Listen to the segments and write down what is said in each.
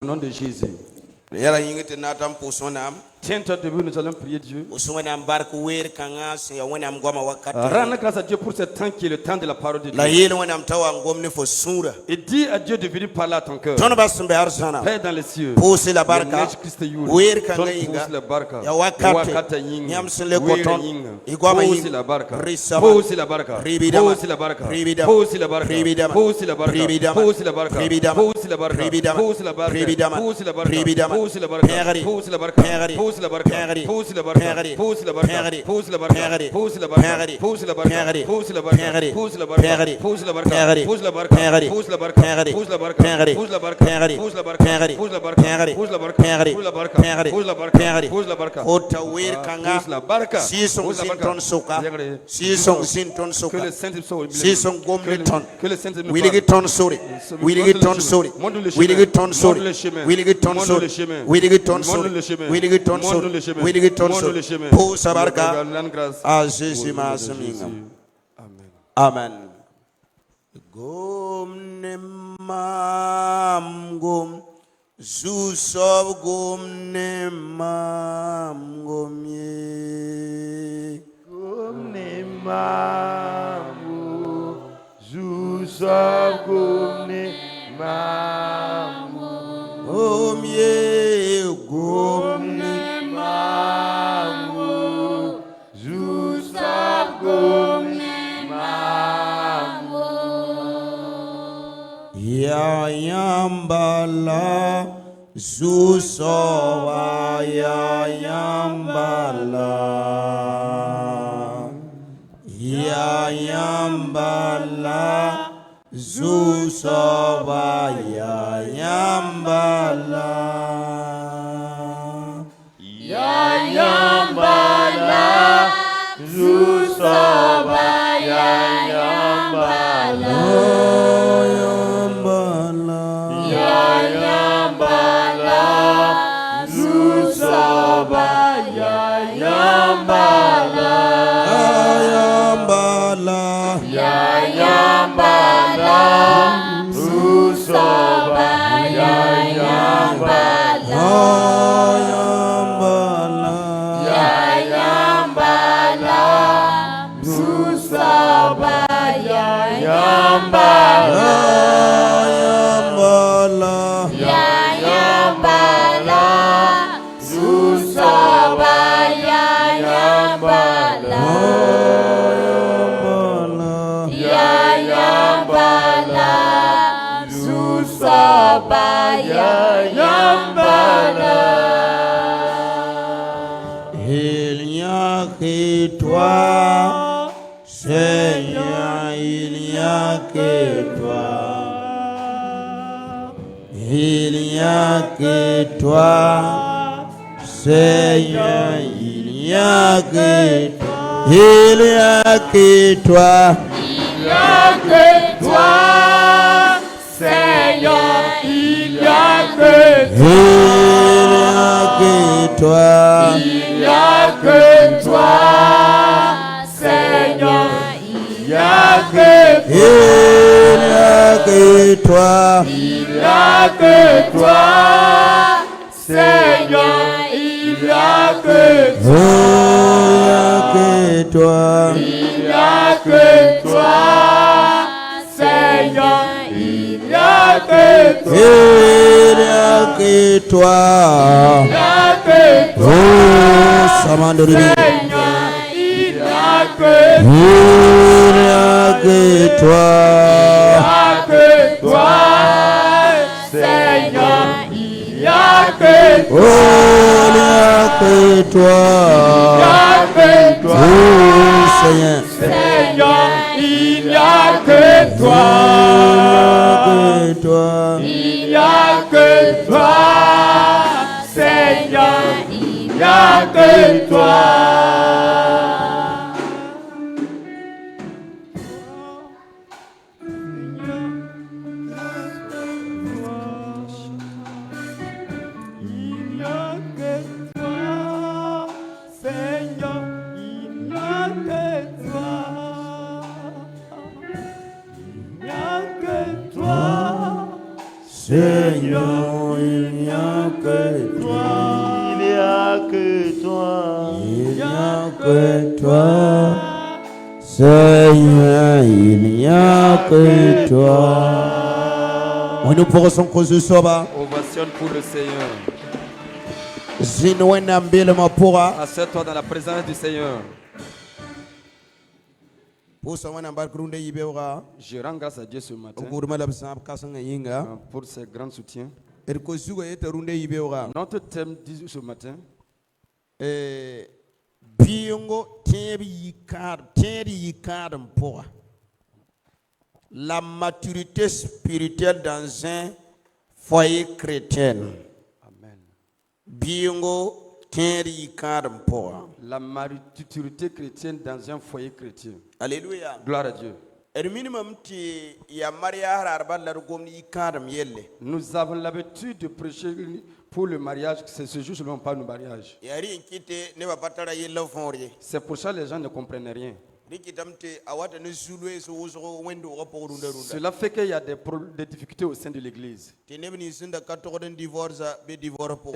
Au nom de Jésus. Tiens-toi debout, nous allons prier Dieu. Rends grâce à Dieu pour ce temps qui est le temps de la parole de Dieu. Et dis à Dieu de venir parler à ton cœur. Père dans les cieux, Pose la barca, pose la barca, pose la barca, pose la barca, pose la barca, pose la barca, pose la barca, pose la barca, pose la barca, pose la barca, pose la barca, pose la barca, pose la barca, pose la barca, pose la barca, pose la barca, pose la barca, pose la barca, pose la barca, Otawir kanga pose la barca, sisong sinton soka sisong sinton soka sisong gomleton wiligiton sori wiligiton sori wiligiton sori wiligiton sori wiligiton sori wiligiton sori wiligiton sori posa barka azizi masaminga amen gomne mam gom Zusov gomne mam gomye gomne mam Zusov gomne mam gomye gomne mam Zusov gomne mam ya yambala Zusova ya yambala ya yambala Zusova ya yambala ya yambala Zusova ya yambala Il n'y a que toi, Seigneur, il n'y a que toi. Il n'y a que toi, Seigneur, il n'y a que toi. Il n'y a que toi. Il n'y a que toi, Seigneur, il n'y a que toi. Il n'y a que toi, Seigneur, il n'y a que toi. Il n'y a que toi, Seigneur, il n'y a que toi. Il n'y a que toi, Seigneur, il n'y a que toi. Il n'y a que toi. Il n'y a que toi, Seigneur, il n'y a que toi. Seigneur, il n'y a que toi. Il n'y a que toi. Seigneur, Seigneur, il n'y a que toi. Il n'y a que toi. Seigneur, il n'y a que toi. Seigneur, il que toi. Seigneur, il n'y a que toi. Oui, nous pourrons causer ça. Ovation pour le Seigneur. Assieds-toi dans la présence du Seigneur. Je rends grâce à Dieu ce matin pour ses grands soutiens. Notre thème dit ce matin, la maturité spirituelle dans un foyer chrétien. Amen. La maturité chrétienne dans un foyer chrétien. Alléluia. Gloire à Dieu. Nous avons l'habitude de prêcher pour le mariage, c'est ce jour seulement pas le mariage. C'est pour ça que les gens ne comprennent rien. Cela fait qu'il y a des difficultés au sein de l'église. Et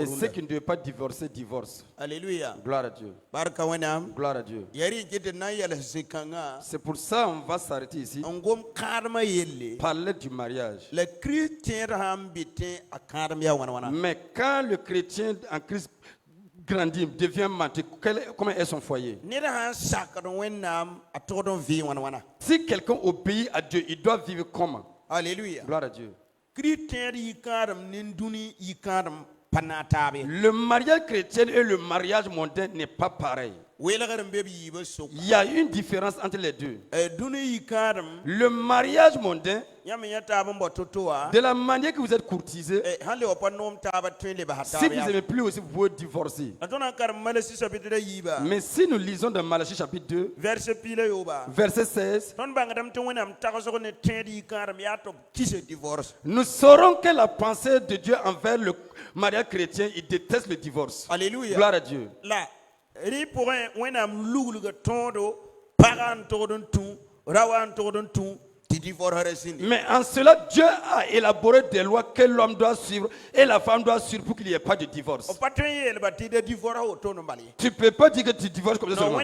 ceux qui ne doivent pas divorcer, divorcent. Alléluia. Gloire à Dieu. Gloire à Dieu. C'est pour ça qu'on va s'arrêter ici. Parler du mariage. Mais quand le chrétien en Christ grandit, devient mature, comment est son foyer? Si quelqu'un obéit à Dieu, il doit vivre comment? Alléluia. Gloire à Dieu. Le mariage chrétien et le mariage mondain n'est pas pareil. Il y a une différence entre les deux. Le mariage mondain, de la manière que vous êtes courtisé, si vous n'aimez plus aussi, vous pouvez divorcer. Mais si nous lisons dans Malachie chapitre 2, verset 16, nous saurons que la pensée de Dieu envers le mariage chrétien, il déteste le divorce. Alléluia. Gloire à Dieu. Mais en cela, Dieu a élaboré des lois que l'homme doit suivre et la femme doit suivre pour qu'il n'y ait pas de divorce. Tu ne peux pas dire que tu divorces comme ça seulement.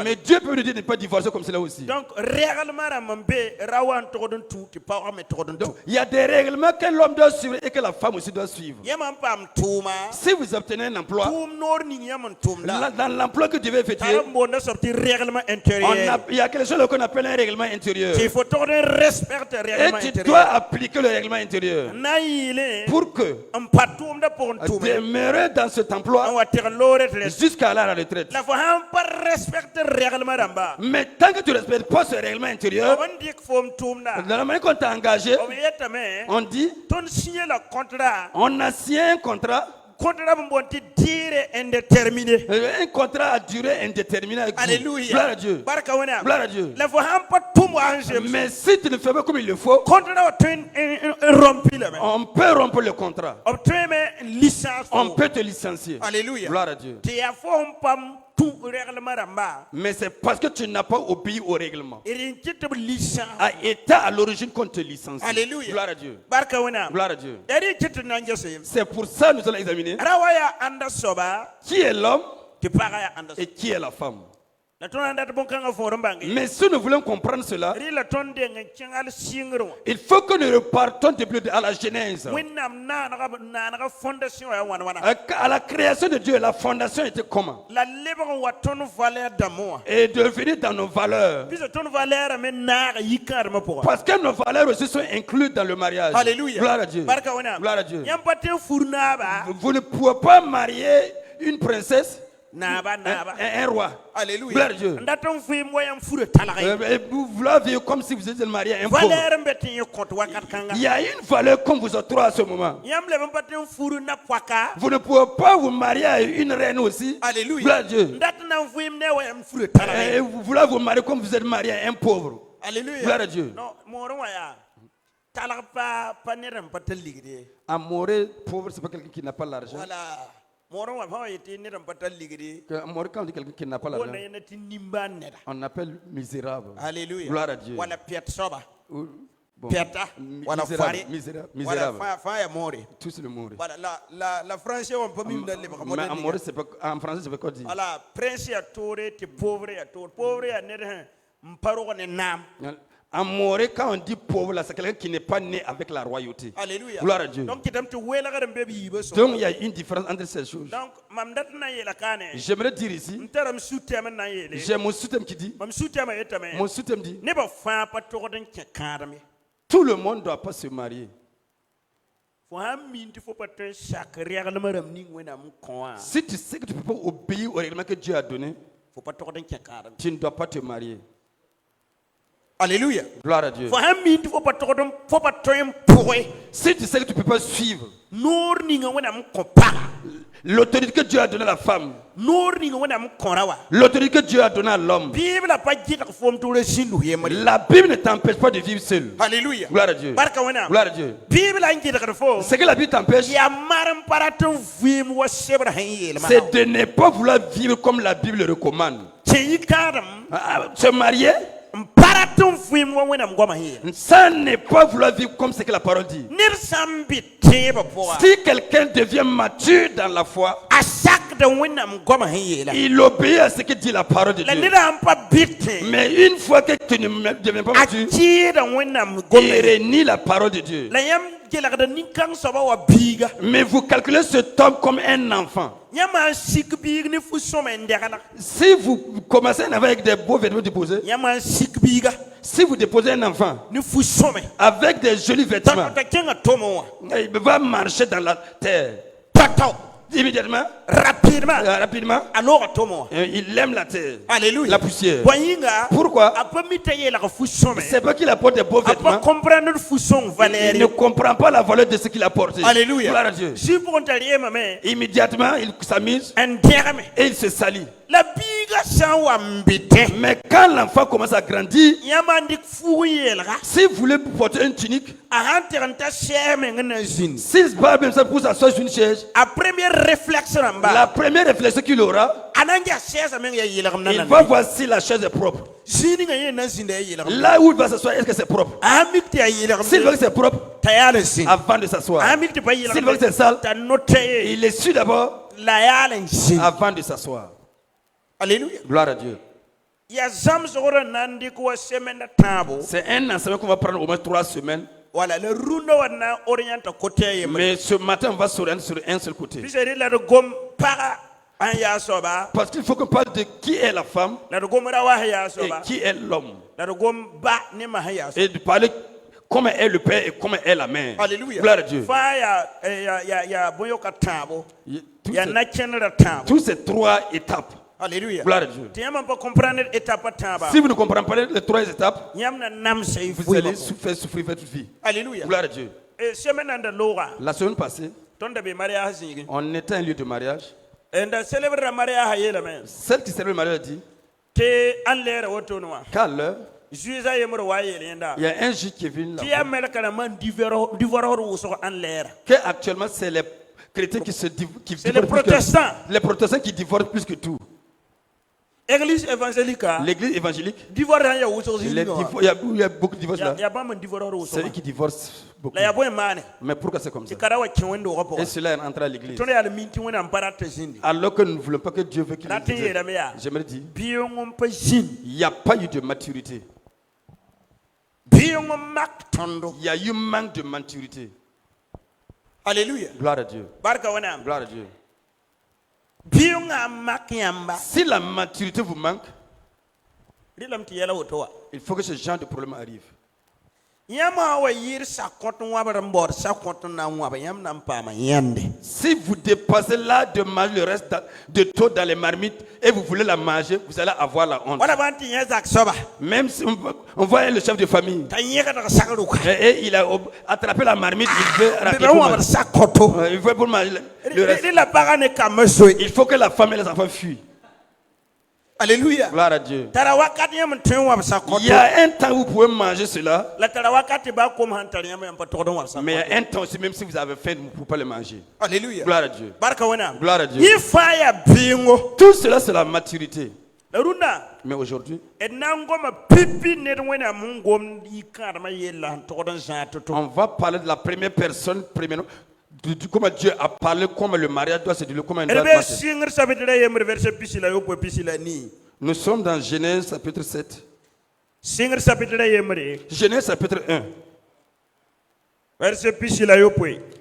Mais Dieu peut nous dire de ne pas divorcer comme cela aussi. Donc, il y a des règlements que l'homme doit suivre et que la femme aussi doit suivre. Si vous obtenez un emploi, dans l'emploi que tu veux effectuer, il y a quelque chose qu'on appelle un règlement intérieur. Il faut respecter le règlement intérieur. Et tu dois appliquer le règlement intérieur pour que demeurer dans cet emploi jusqu'à la retraite. Mais tant que tu ne respectes pas ce règlement intérieur, dans la manière qu'on t'a engagé, on dit on a signé un contrat. Un contrat à durée indéterminée avec Alléluia. Gloire à Dieu. Gloire à Dieu. Mais si tu ne fais pas comme il le faut, on peut rompre le contrat. On peut te licencier. Alléluia. Gloire à Dieu. Mais c'est parce que tu n'as pas obéi au règlement. A été à l'origine qu'on te licencie. Alléluia. Gloire à Dieu. Gloire à Dieu. C'est pour ça que nous allons examiner qui est l'homme et qui est la femme. Mais si nous voulons comprendre cela, il faut que nous repartons depuis à la Genèse. À la création de Dieu, la fondation était comment? Et de venir dans nos valeurs. Parce que nos valeurs aussi sont incluses dans le mariage. Alléluia. Gloire à Dieu. Gloire à Dieu. Vous ne pouvez pas marier une princesse. Un roi. Alléluia. Gloire à Dieu. Vous voulez vivre comme si vous étiez marié à un pauvre. Il y a une valeur qu'on vous octroie à ce moment. Vous ne pouvez pas vous marier à une reine aussi. Alléluia. Gloire à Dieu. Et vous voulez vous marier comme vous êtes marié à un pauvre. Alléluia. Gloire à Dieu. Amoureux, pauvre, c'est pas quelqu'un qui n'a pas l'argent. Voilà. Quand on dit quelqu'un qui n'a pas l'argent, on appelle misérable. Alléluia. Gloire à Dieu. Peta, voilà, faré, voilà, fire more. Tous le mourir. Voilà, la France, on peut même dans les en français, c'est pas quoi dire. Voilà, prince à tour, tu pauvre à tour, pauvre à n'être Mparo ne nam. Amoré, quand on dit pauvre, là, c'est quelqu'un qui n'est pas né avec la royauté. Alléluia. Gloire à Dieu. Donc, il y a une différence entre ces choses. Donc, j'aimerais dire ici, j'ai mon soutien qui dit, mon soutien dit, tout le monde ne doit pas se marier. Si tu sais que tu ne peux pas obéir au règlement que Dieu a donné, tu ne dois pas te marier. Alléluia. Gloire à Dieu. Si tu sais que tu ne peux pas suivre l'autorité que Dieu a donnée à la femme, l'autorité que Dieu a donnée à l'homme, la Bible ne t'empêche pas de vivre seul. Alléluia. Gloire à Dieu. Gloire à Dieu. Ce que la Bible t'empêche, c'est de ne pas vouloir vivre comme la Bible le recommande. Se marier, ça n'est pas vouloir vivre comme ce que la parole dit. Si quelqu'un devient mature dans la foi, il obéit à ce que dit la parole de Dieu. Mais une fois que tu ne deviens pas mature, il renie la parole de Dieu. Mais vous calculez cet homme comme un enfant. Si vous commencez à avoir avec des beaux vêtements déposés, si vous déposez un enfant avec des jolis vêtements, il va marcher dans la terre. Immédiatement, rapidement, il aime la terre. Alléluia. La poussière. Pourquoi? C'est pas qu'il apporte des beaux vêtements. Il ne comprend pas la valeur de ce qu'il a porté. Alléluia. Gloire à Dieu. Immédiatement, il s'amuse et il se salit. Mais quand l'enfant commence à grandir, si vous voulez porter une tunique, s'il va même ça pour s'asseoir sur une chaise, la première réflexion qu'il aura, il va voir si la chaise est propre. Là où il va s'asseoir, est-ce que c'est propre? S'il veut que c'est propre, avant de s'asseoir. S'il veut que c'est sale, il est su d'abord avant de s'asseoir. Alléluia. Gloire à Dieu. C'est un enseignement qu'on va prendre au moins 3 semaines. Voilà, Mais ce matin, on va s'orienter sur un seul côté. Parce qu'il faut qu'on parle de qui est la femme et qui est l'homme. Et de parler comment est le père et comment est la mère. Alléluia. Gloire à Dieu. Tous ces 3 étapes. Alléluia. Gloire à Dieu. Si vous ne comprenez pas les 3 étapes, vous allez faire souffrir votre vie. Alléluia. Gloire à Dieu. La semaine passée, on était à un lieu de mariage. Celle qui célèbre le mariage dit qu'à l'heure, il y a un juge qui est venu là. Qu'actuellement, c'est les chrétiens qui se divorcent. C'est les protestants. Les protestants qui divorcent plus que tout. L'église évangélique. Il y a beaucoup de divorces là. C'est eux qui divorcent beaucoup. Mais pourquoi c'est comme ça? Et cela est entré à l'église. Alors que nous ne voulons pas que Dieu veut qu'il nous dise. J'aimerais dire, il n'y a pas eu de maturité. Il y a eu manque de maturité. Alléluia. Gloire à Dieu. Gloire à Dieu. Si la maturité vous manque, il faut que ce genre de problème arrive. Si vous dépassez là de manger le reste de taux dans les marmites et vous voulez la manger, vous allez avoir la honte. Même si on voit le chef de famille et il a attrapé la marmite, il veut il veut pour manger le reste. Il faut que la femme et les enfants fuient. Alléluia. Gloire à Dieu. Il y a un temps où vous pouvez manger cela. Mais il y a un temps aussi, même si vous avez faim, vous ne pouvez pas le manger. Alléluia. Gloire à Dieu. Gloire à Dieu. Tout cela, c'est la maturité. Mais aujourd'hui, on va parler de la première personne, comment Dieu a parlé, comment le mariage doit se dérouler, comment il doit marcher. Nous sommes dans Genèse chapitre 7. Genèse chapitre 1.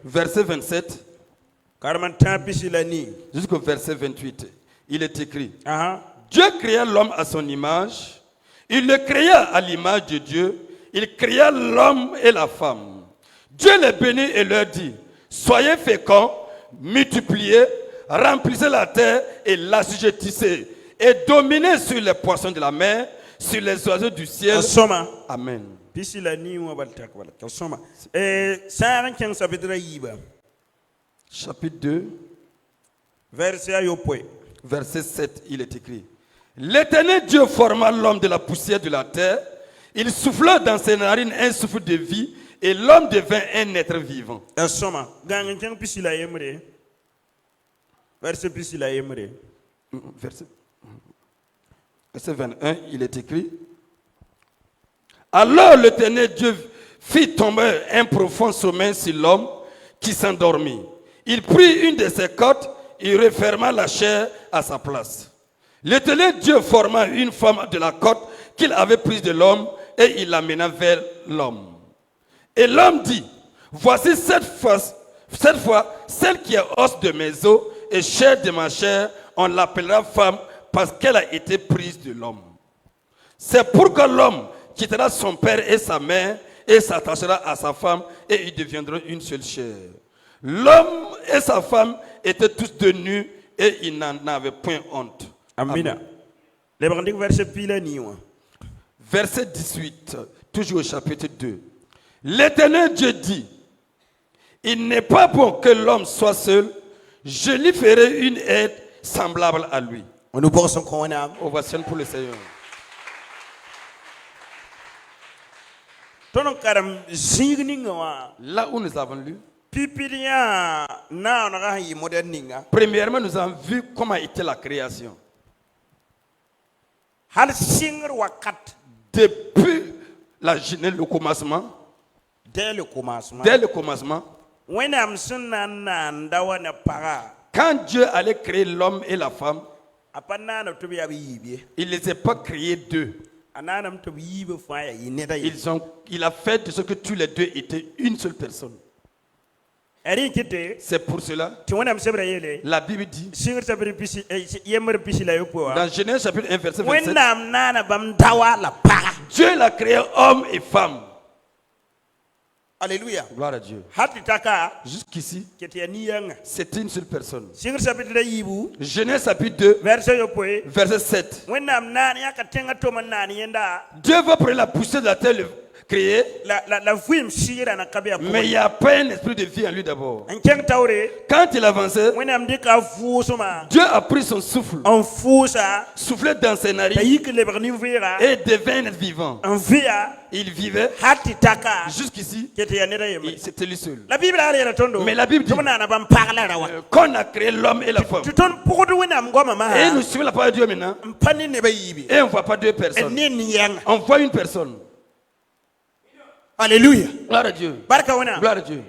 Verset 27 jusqu'au verset 28. Il est écrit: Dieu créa l'homme à son image. Il le créa à l'image de Dieu. Il créa l'homme et la femme. Dieu les bénit et leur dit: Soyez féconds, multipliez, remplissez la terre et l'assujettissez, et dominez sur les poissons de la mer, sur les oiseaux du ciel. Amen. Chapitre 2, verset 7, il est écrit: L'Éternel Dieu forma l'homme de la poussière de la terre. Il souffla dans ses narines un souffle de vie, et l'homme devint un être vivant. Verset 21, il est écrit: Alors l'Éternel Dieu fit tomber un profond sommeil sur l'homme qui s'endormit. Il prit une de ses côtes et referma la chair à sa place. L'Éternel Dieu forma une femme de la côte qu'il avait prise de l'homme et il l'amena vers l'homme. Et l'homme dit: Voici cette fois, celle qui est os de mes os et chair de ma chair, on l'appellera femme parce qu'elle a été prise de l'homme. C'est pourquoi l'homme quittera son père et sa mère et s'attachera à sa femme et ils deviendront une seule chair. L'homme et sa femme étaient tous de nus et ils n'en avaient point honte. Amen. Verset 18, toujours au chapitre 2. L'Éternel Dieu dit: Il n'est pas bon que l'homme soit seul, je lui ferai une aide semblable à lui. Ovation pour le Seigneur. Là où nous avons lu, premièrement, nous avons vu comment était la création. Depuis le commencement, dès le commencement, quand Dieu allait créer l'homme et la femme, il ne les a pas créés deux. Il a fait de ce que tous les deux étaient une seule personne. C'est pour cela la Bible dit dans Genèse chapitre 1 verset 27, Dieu l'a créé homme et femme. Alléluia. Gloire à Dieu. Jusqu'ici, c'était une seule personne. Genèse chapitre 2 verset 7. Dieu va prendre la poussière de la terre, le créer, mais il n'y a pas un esprit de vie en lui d'abord. Quand il avançait, Dieu a pris son souffle, soufflé dans ses narines et devint un être vivant. Il vivait jusqu'ici, c'était lui seul. Mais la Bible dit qu'on a créé l'homme et la femme. Et nous suivons la parole de Dieu maintenant. Et on ne voit pas deux personnes, on voit une personne. Alléluia. Gloire à Dieu. Gloire à Dieu.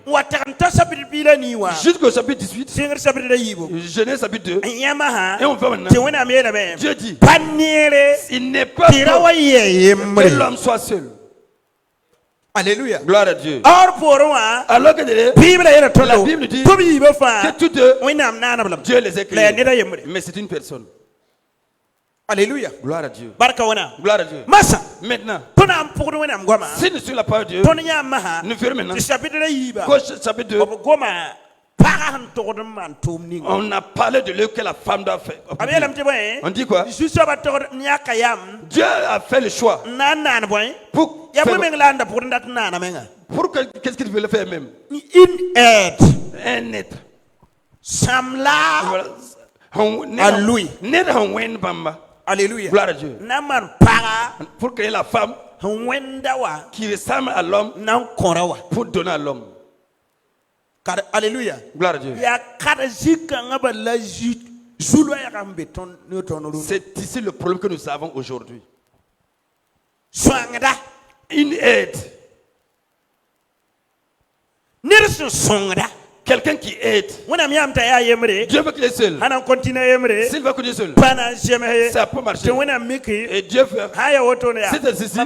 Jusqu'au chapitre 18. Genèse chapitre 2. Et on va maintenant. Dieu dit: Il n'est pas bon que l'homme soit seul. Alléluia. Gloire à Dieu. Alors que la Bible dit que tous deux, Dieu les a créés. Mais c'est une personne. Alléluia. Gloire à Dieu. Gloire à Dieu. Maintenant, si nous suivons la parole de Dieu, nous verrons maintenant chapitre 2. On a parlé de l'œuvre que la femme doit faire. On dit quoi? Dieu a fait le choix pour qu'est-ce qu'il veut faire même? Un être à lui. Alléluia. Gloire à Dieu. Pour créer la femme qui ressemble à l'homme pour donner à l'homme. Alléluia. Gloire à Dieu. C'est ici le problème que nous avons aujourd'hui. Une aide. Quelqu'un qui aide. Dieu veut qu'il est seul. S'il veut qu'il est seul, ça peut marcher. Et Dieu veut. C'est ici.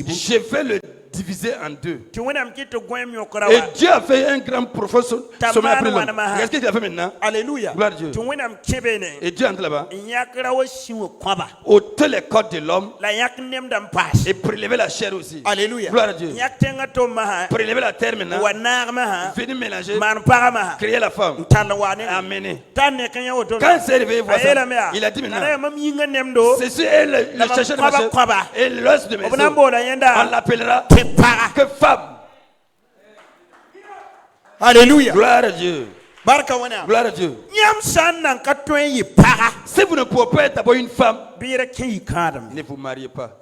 Je vais le diviser en deux. Et Dieu a fait un grand professeur sommet après l'homme. Qu'est-ce qu'il a fait maintenant? Alléluia. Gloire à Dieu. Et Dieu entre là-bas. Ôter les côtes de l'homme et prélever la chair aussi. Alléluia. Gloire à Dieu. Prélever la terre maintenant. Venir mélanger. Créer la femme. Amener. Quand c'est réveillé, il a dit maintenant. C'est sûr, le chercheur de ma chair. Et l'os de mes os. On l'appellera que femme. Alléluia. Gloire à Dieu. Gloire à Dieu. Si vous ne pouvez pas être d'abord une femme, ne vous mariez pas.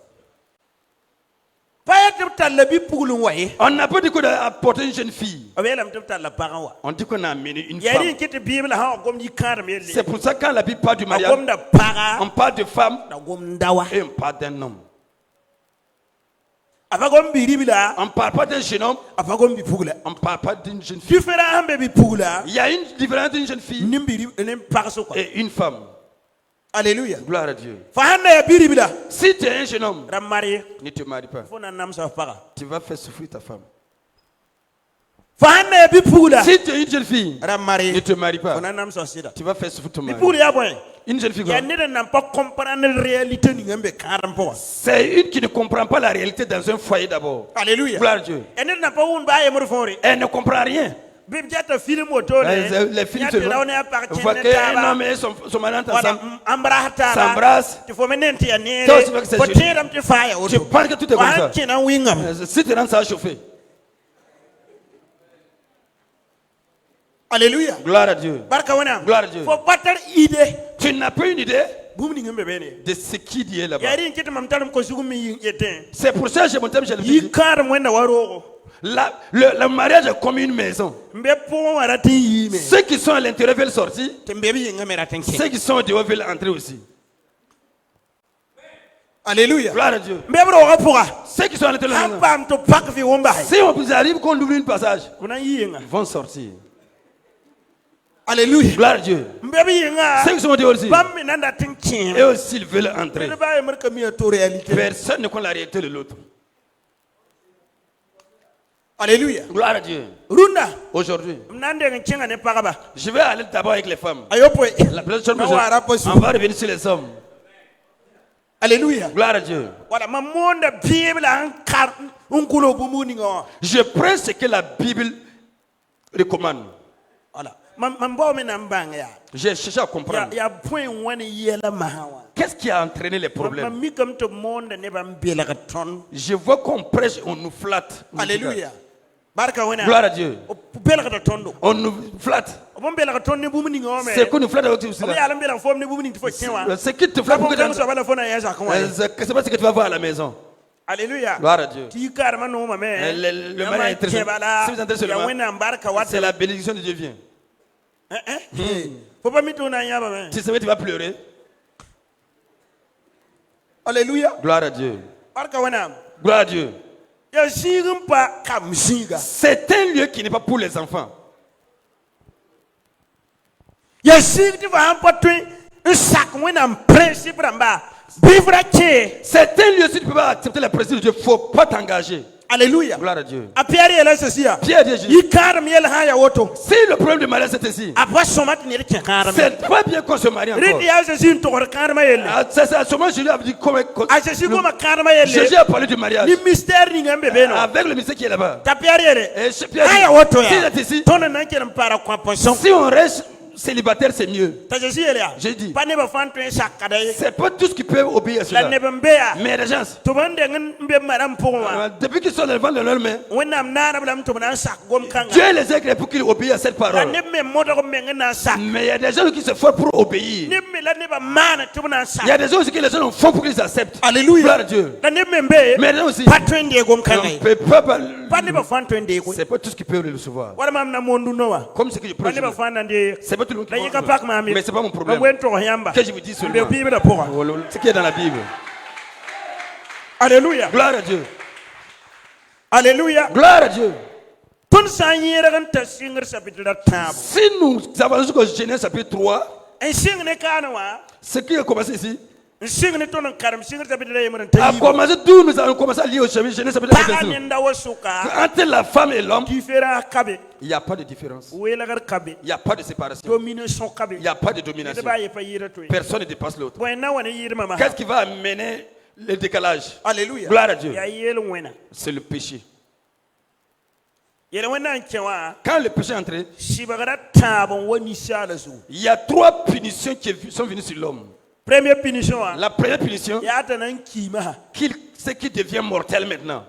On n'a pas dit qu'on a apporté une jeune fille. On dit qu'on a amené une femme. C'est pour ça que quand la Bible parle du mariage, on parle de femme et on parle d'un homme. On ne parle pas d'un jeune homme. On ne parle pas d'une jeune fille. Il y a une différence d'une jeune fille et une femme. Alléluia. Gloire à Dieu. Si tu es un jeune homme, ne te marie pas. Tu vas faire souffrir ta femme. Si tu es une jeune fille, ne te marie pas. Tu vas faire souffrir ton mari. Une jeune fille, c'est une qui ne comprend pas la réalité dans un foyer d'abord. Alléluia. Gloire à Dieu. Elle ne comprend rien. Les films se voient qu'un homme et son mari s'embrassent. Toi aussi, tu penses que tout est comme ça. Si tu rentres, ça va chauffer. Alléluia. Gloire à Dieu. Gloire à Dieu. Tu n'as pas une idée de ce qui dit là-bas. C'est pour ça que j'ai monté, je le dis. Le mariage est comme une maison. Ceux qui sont à l'intérieur veulent sortir. Ceux qui sont dehors veulent entrer aussi. Alléluia. Gloire à Dieu. Ceux qui sont à l'intérieur, si on vous arrive qu'on ouvre un passage, ils vont sortir. Alléluia. Gloire à Dieu. Ceux qui sont dehors aussi, et aussi ils veulent entrer. Personne ne connaît la réalité de l'autre. Alléluia. Gloire à Dieu. Aujourd'hui, je vais aller d'abord avec les femmes. La prochaine fois, on va revenir sur les hommes. Alléluia. Gloire à Dieu. Je prends ce que la Bible recommande. J'ai cherché à comprendre. Qu'est-ce qui a entraîné les problèmes? Je vois qu'on prêche, on nous flatte. Alléluia. Gloire à Dieu. On nous flatte. C'est qu'on nous flatte avec tout cela. C'est qui te flatte pour que tu... C'est pas ce que tu vas voir à la maison. Alléluia. Gloire à Dieu. Le mari est intéressé. Si vous êtes intéressé seulement, c'est la bénédiction de Dieu vient. Tu sais, tu vas pleurer. Alléluia. Gloire à Dieu. Gloire à Dieu. C'est un lieu qui n'est pas pour les enfants. C'est un lieu, si tu ne peux pas accepter la présence de Dieu, il ne faut pas t'engager. Alléluia. Gloire à Dieu. Pierre dit, si le problème de mariage c'est ici, c'est pas bien qu'on se marie encore. C'est à ce moment que Jésus a dit comment Jésus a parlé du mariage avec le mystère qui est là-bas. Et Pierre dit, si on reste célibataire, c'est mieux. J'ai dit, c'est pas tout ce qui peut obéir à cela. Mais les gens, depuis qu'ils sont devant de leur main, Dieu les a créés pour qu'ils obéissent à cette parole. Mais il y a des gens qui se font pour obéir. Il y a des gens aussi que les gens font pour qu'ils acceptent. Alléluia. Gloire à Dieu. Mais les gens aussi, c'est pas tout ce qu'ils peuvent recevoir. Comme ce que je prêche. C'est pas tout le monde qui D'ailleurs, comprend. pas que Mais c'est pas mon problème. Que Que je vous dis seulement. Ce qui est dans la Bible. Alléluia. Gloire à Dieu. Alléluia. Gloire à Dieu. Si nous avançons jusqu'au Genèse chapitre 3, ce qui a commencé ici, a commencé d'où nous avons commencé à lire au Genèse chapitre 3. Entre la femme et l'homme, il n'y a pas de différence. Il n'y a pas de séparation. Il n'y a pas de domination. Personne ne dépasse l'autre. Qu'est-ce qui va amener le décalage? Alléluia. Gloire à Dieu. C'est le péché. Quand le péché est entré, il y a 3 punitions qui sont venues sur l'homme. Première punition. La première punition, c'est qu'il devient mortel maintenant.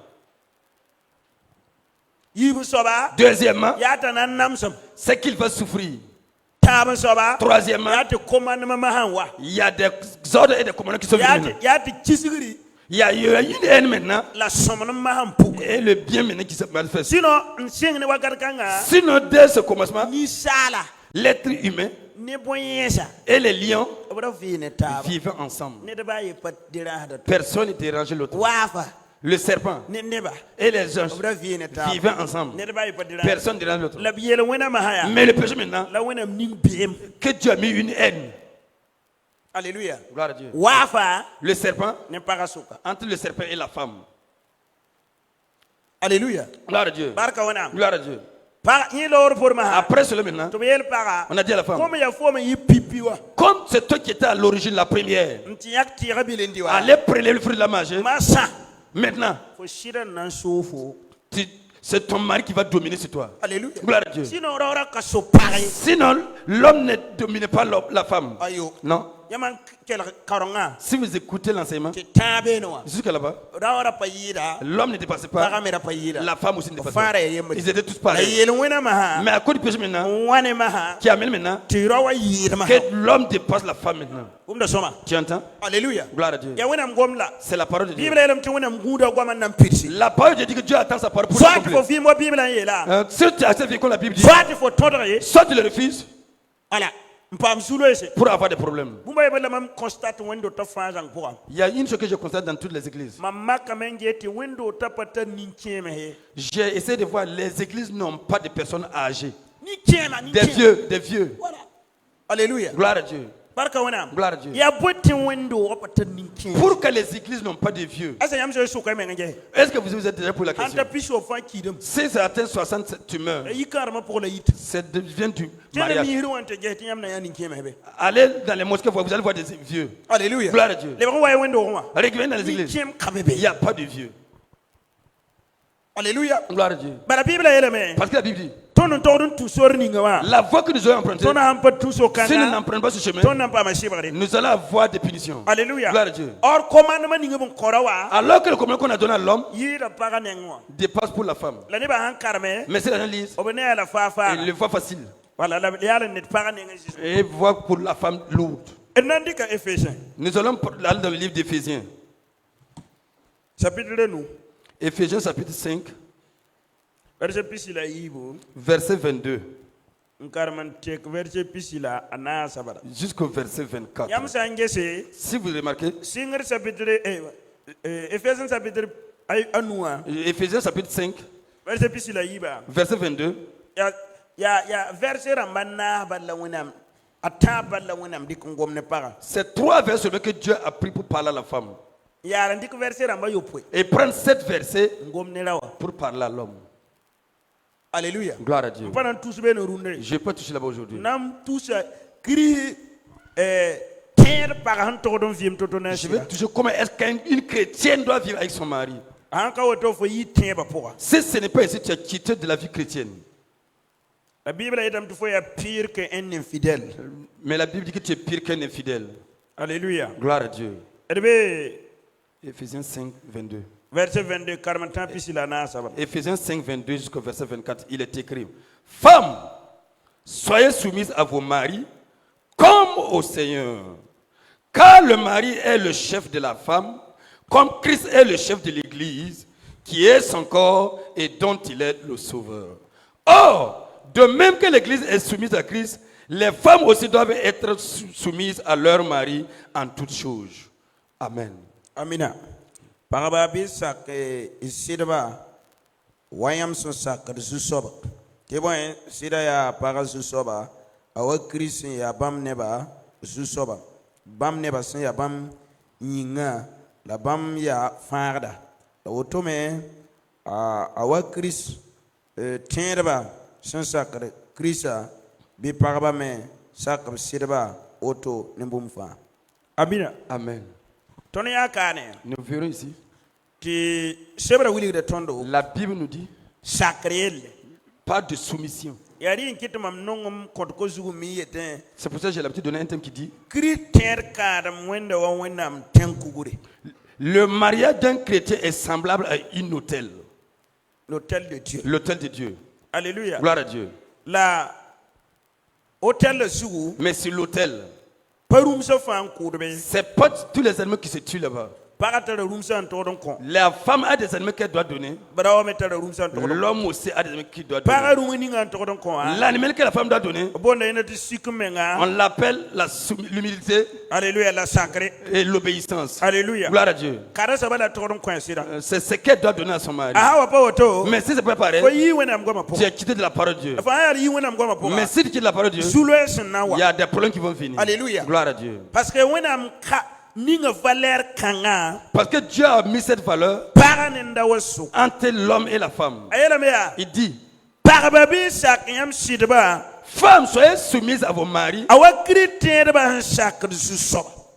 Deuxièmement, c'est qu'il va souffrir. Troisièmement, il y a des ordres et des commandements qui sont venus. Il y a eu une haine maintenant. Et le bien maintenant qui se manifeste. Sinon, dès ce commencement, l'être humain et les lions vivaient ensemble. Personne ne dérangeait l'autre. Le serpent et les anges vivaient ensemble. Personne ne dérangeait l'autre. Mais le péché maintenant, que Dieu a mis une haine. Alléluia. Gloire à Dieu. Le serpent, entre le serpent et la femme. Alléluia. Gloire à Dieu. Gloire à Dieu. Après cela maintenant, on a dit à la femme, comme c'est toi qui étais à l'origine la première, allez prélever le fruit de la manger. Maintenant, c'est ton mari qui va dominer sur toi. Alléluia. Gloire à Dieu. Sinon, l'homme ne domine pas la femme. Non. Si vous écoutez l'enseignement, jusqu'à là-bas, l'homme ne dépassait pas, la femme aussi ne dépassait pas. Ils étaient tous pareils. Mais à cause du péché maintenant, qui amène maintenant que l'homme dépasse la femme maintenant. Tu entends? Alléluia. Gloire à Dieu. C'est la parole de Dieu. La parole de Dieu dit que Dieu attend sa parole pour l'accomplir. Si tu acceptes comme la Bible dit, soit tu le refuses, pour avoir des problèmes. Il y a une chose que je constate dans toutes les églises. J'ai essayé de voir, les églises n'ont pas de personnes âgées. Des vieux. Alléluia. Gloire à Dieu. Gloire à Dieu. Pour que les églises n'ont pas de vieux. Est-ce que vous êtes déjà pour la question? Si ça atteint 60, tu meurs. Ça devient du mariage. Allez dans les mosquées, vous allez voir des vieux. Alléluia. Gloire à Dieu. Regardez dans les églises. Il n'y a pas de vieux. Alléluia. Gloire à Dieu. Parce que la Bible dit, la voie que nous avons empruntée, si nous n'empruntons pas ce chemin, nous allons avoir des punitions. Alléluia. Gloire à Dieu. Alors que le commandement qu'on a donné à l'homme dépasse pour la femme. Mais c'est la liste. Il le voit facile. Et voit pour la femme lourde. Nous allons aller dans le livre d'Éphésiens. Éphésiens chapitre 5. Verset 22. Jusqu'au verset 24. Si vous remarquez, Éphésiens chapitre 5, verset 22. C'est 3 versets que Dieu a pris pour parler à la femme. Et prendre 7 versets pour parler à l'homme. Alléluia. Gloire à Dieu. Je vais pas toucher là-bas aujourd'hui. Je vais toucher comment est-ce qu'une chrétienne doit vivre avec son mari. Si ce n'est pas ainsi, tu as quitté de la vie chrétienne. La Bible est pire qu'un infidèle. Mais la Bible dit que tu es pire qu'un infidèle. Alléluia. Gloire à Dieu. Éphésiens 5, 22. Verset 22, Éphésiens 5, 22 jusqu'au verset 24, il est écrit: Femmes, soyez soumises à vos maris comme au Seigneur. Car le mari est le chef de la femme, comme Christ est le chef de l'Église, qui est son corps et dont il est le sauveur. Or, de même que l'Église est soumise à Christ, Les femmes aussi doivent être soumises à leur mari en toutes choses. Amen. Amina. Paraba bisak isidaba wayam so sakar susoba. Keboy sida ya para susoba. Awa Christ ya bam neba susoba. Bam neba sen ya bam nyinga la bam ya farda. La otome awa Christ tiendaba sen sakar Christa bi paraba me sakar sidaba auto nimbumfa. Amina. Amen. Nous verrons ici. La Bible nous dit pas de soumission. C'est pour ça que j'ai l'habitude de donner un thème qui dit le mariage d'un chrétien est semblable à un autel. L'autel de Dieu. L'autel de Dieu. Alléluia. Gloire à Dieu. Mais sur l'autel, c'est pas tous les animaux qui se tuent là-bas. La femme a des animaux qu'elle doit donner. L'homme aussi a des animaux qu'il doit donner. L'animal que la femme doit donner, on l'appelle l'humilité. Alléluia, la sacrée. Et l'obéissance. Alléluia. Gloire à Dieu. C'est ce qu'elle doit donner à son mari. Mais si c'est pas pareil, tu es quitté de la parole de Dieu. Mais si tu quittes la parole de Dieu, il y a des problèmes qui vont venir. Alléluia. Gloire à Dieu. Parce que Dieu a mis cette valeur entre l'homme et la femme. Il dit, femmes, soyez soumises à vos maris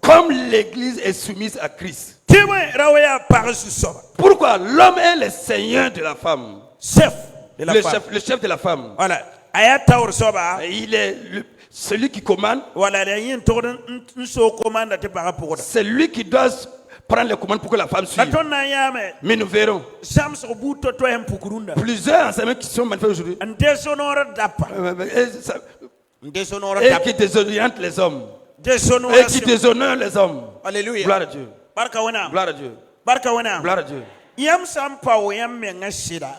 comme l'église est soumise à Christ. Pourquoi? L'homme est le seigneur de la femme. Le chef de la femme. Voilà. Il est celui qui commande. C'est lui qui doit prendre les commandes pour que la femme suive. Mais nous verrons plusieurs enseignements qui sont manifestés aujourd'hui et qui désorientent les hommes et qui déshonorent les hommes. Alléluia. Gloire à Dieu. Gloire à Dieu. Gloire à Dieu.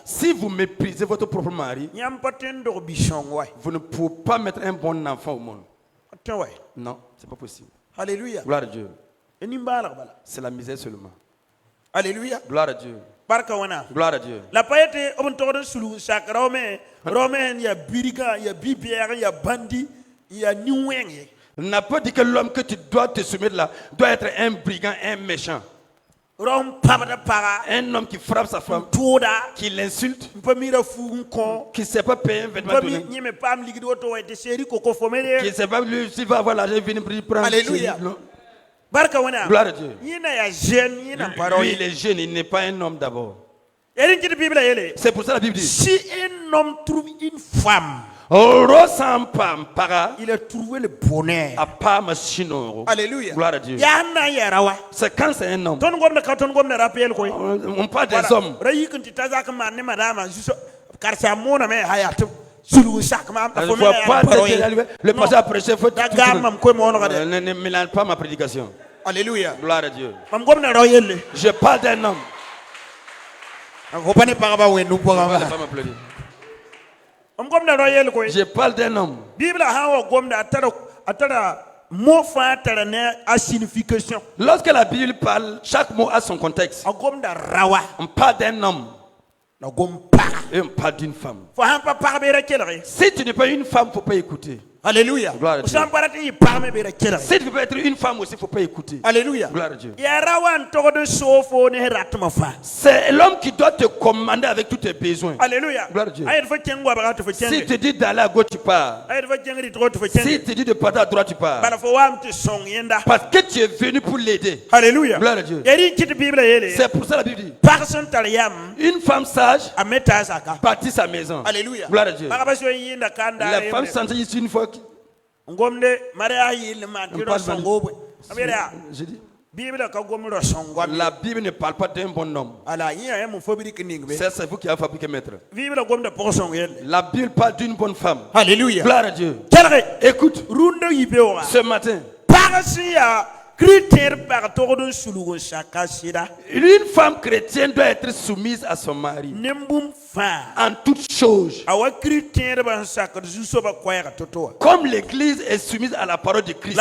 Si vous méprisez votre propre mari, vous ne pouvez pas mettre un bon enfant au monde. Non, c'est pas possible. Alléluia. Gloire à Dieu. C'est la misère seulement. Alléluia. Gloire à Dieu. Gloire à Dieu. La païette on tourne sous chaque romain, il y a brigand, il y a bibière, il y a bandit, il y a nioueng. On n'a pas dit que l'homme que tu dois te soumettre là doit être un brigand, un méchant. Un homme qui frappe sa femme, qui l'insulte, qui ne sait pas payer un vêtement donné, qui ne sait pas lui s'il va avoir l'argent, il vient prendre. Alléluia. Gloire à Dieu. Lui, il est jeune, il n'est pas un homme d'abord. C'est pour ça la Bible dit, si un homme trouve une femme, il a trouvé le bonheur. Alléluia. Gloire à Dieu. C'est quand c'est un homme. On parle des hommes. Le pasteur a prêché, ne mélange pas ma prédication. Alléluia. Gloire à Dieu. Je parle d'un homme. Je parle d'un homme. Lorsque la Bible parle, chaque mot a son contexte. On parle d'un homme. Et on parle d'une femme. Si tu n'es pas une femme, il ne faut pas écouter. Alléluia. Gloire à Dieu. Si tu veux être une femme aussi, il ne faut pas écouter. Alléluia. Gloire à Dieu. C'est l'homme qui doit te commander avec tous tes besoins. Alléluia. Gloire à Dieu. Si tu dis d'aller à gauche, tu pars. Si tu dis de partir à droite, tu pars. Parce que tu es venu pour l'aider. Alléluia. Gloire à Dieu. C'est pour ça la Bible dit, une femme sage bâtit sa maison. Alléluia. Gloire à Dieu. La femme sage ici une fois qui... Je dis, la Bible ne parle pas d'un bon homme. C'est vous qui avez fabriqué maître. La Bible parle d'une bonne femme. Alléluia. Gloire à Dieu. Écoute, ce matin, Une femme chrétienne doit être soumise à son mari en toutes choses. Comme l'église est soumise à la parole de Christ.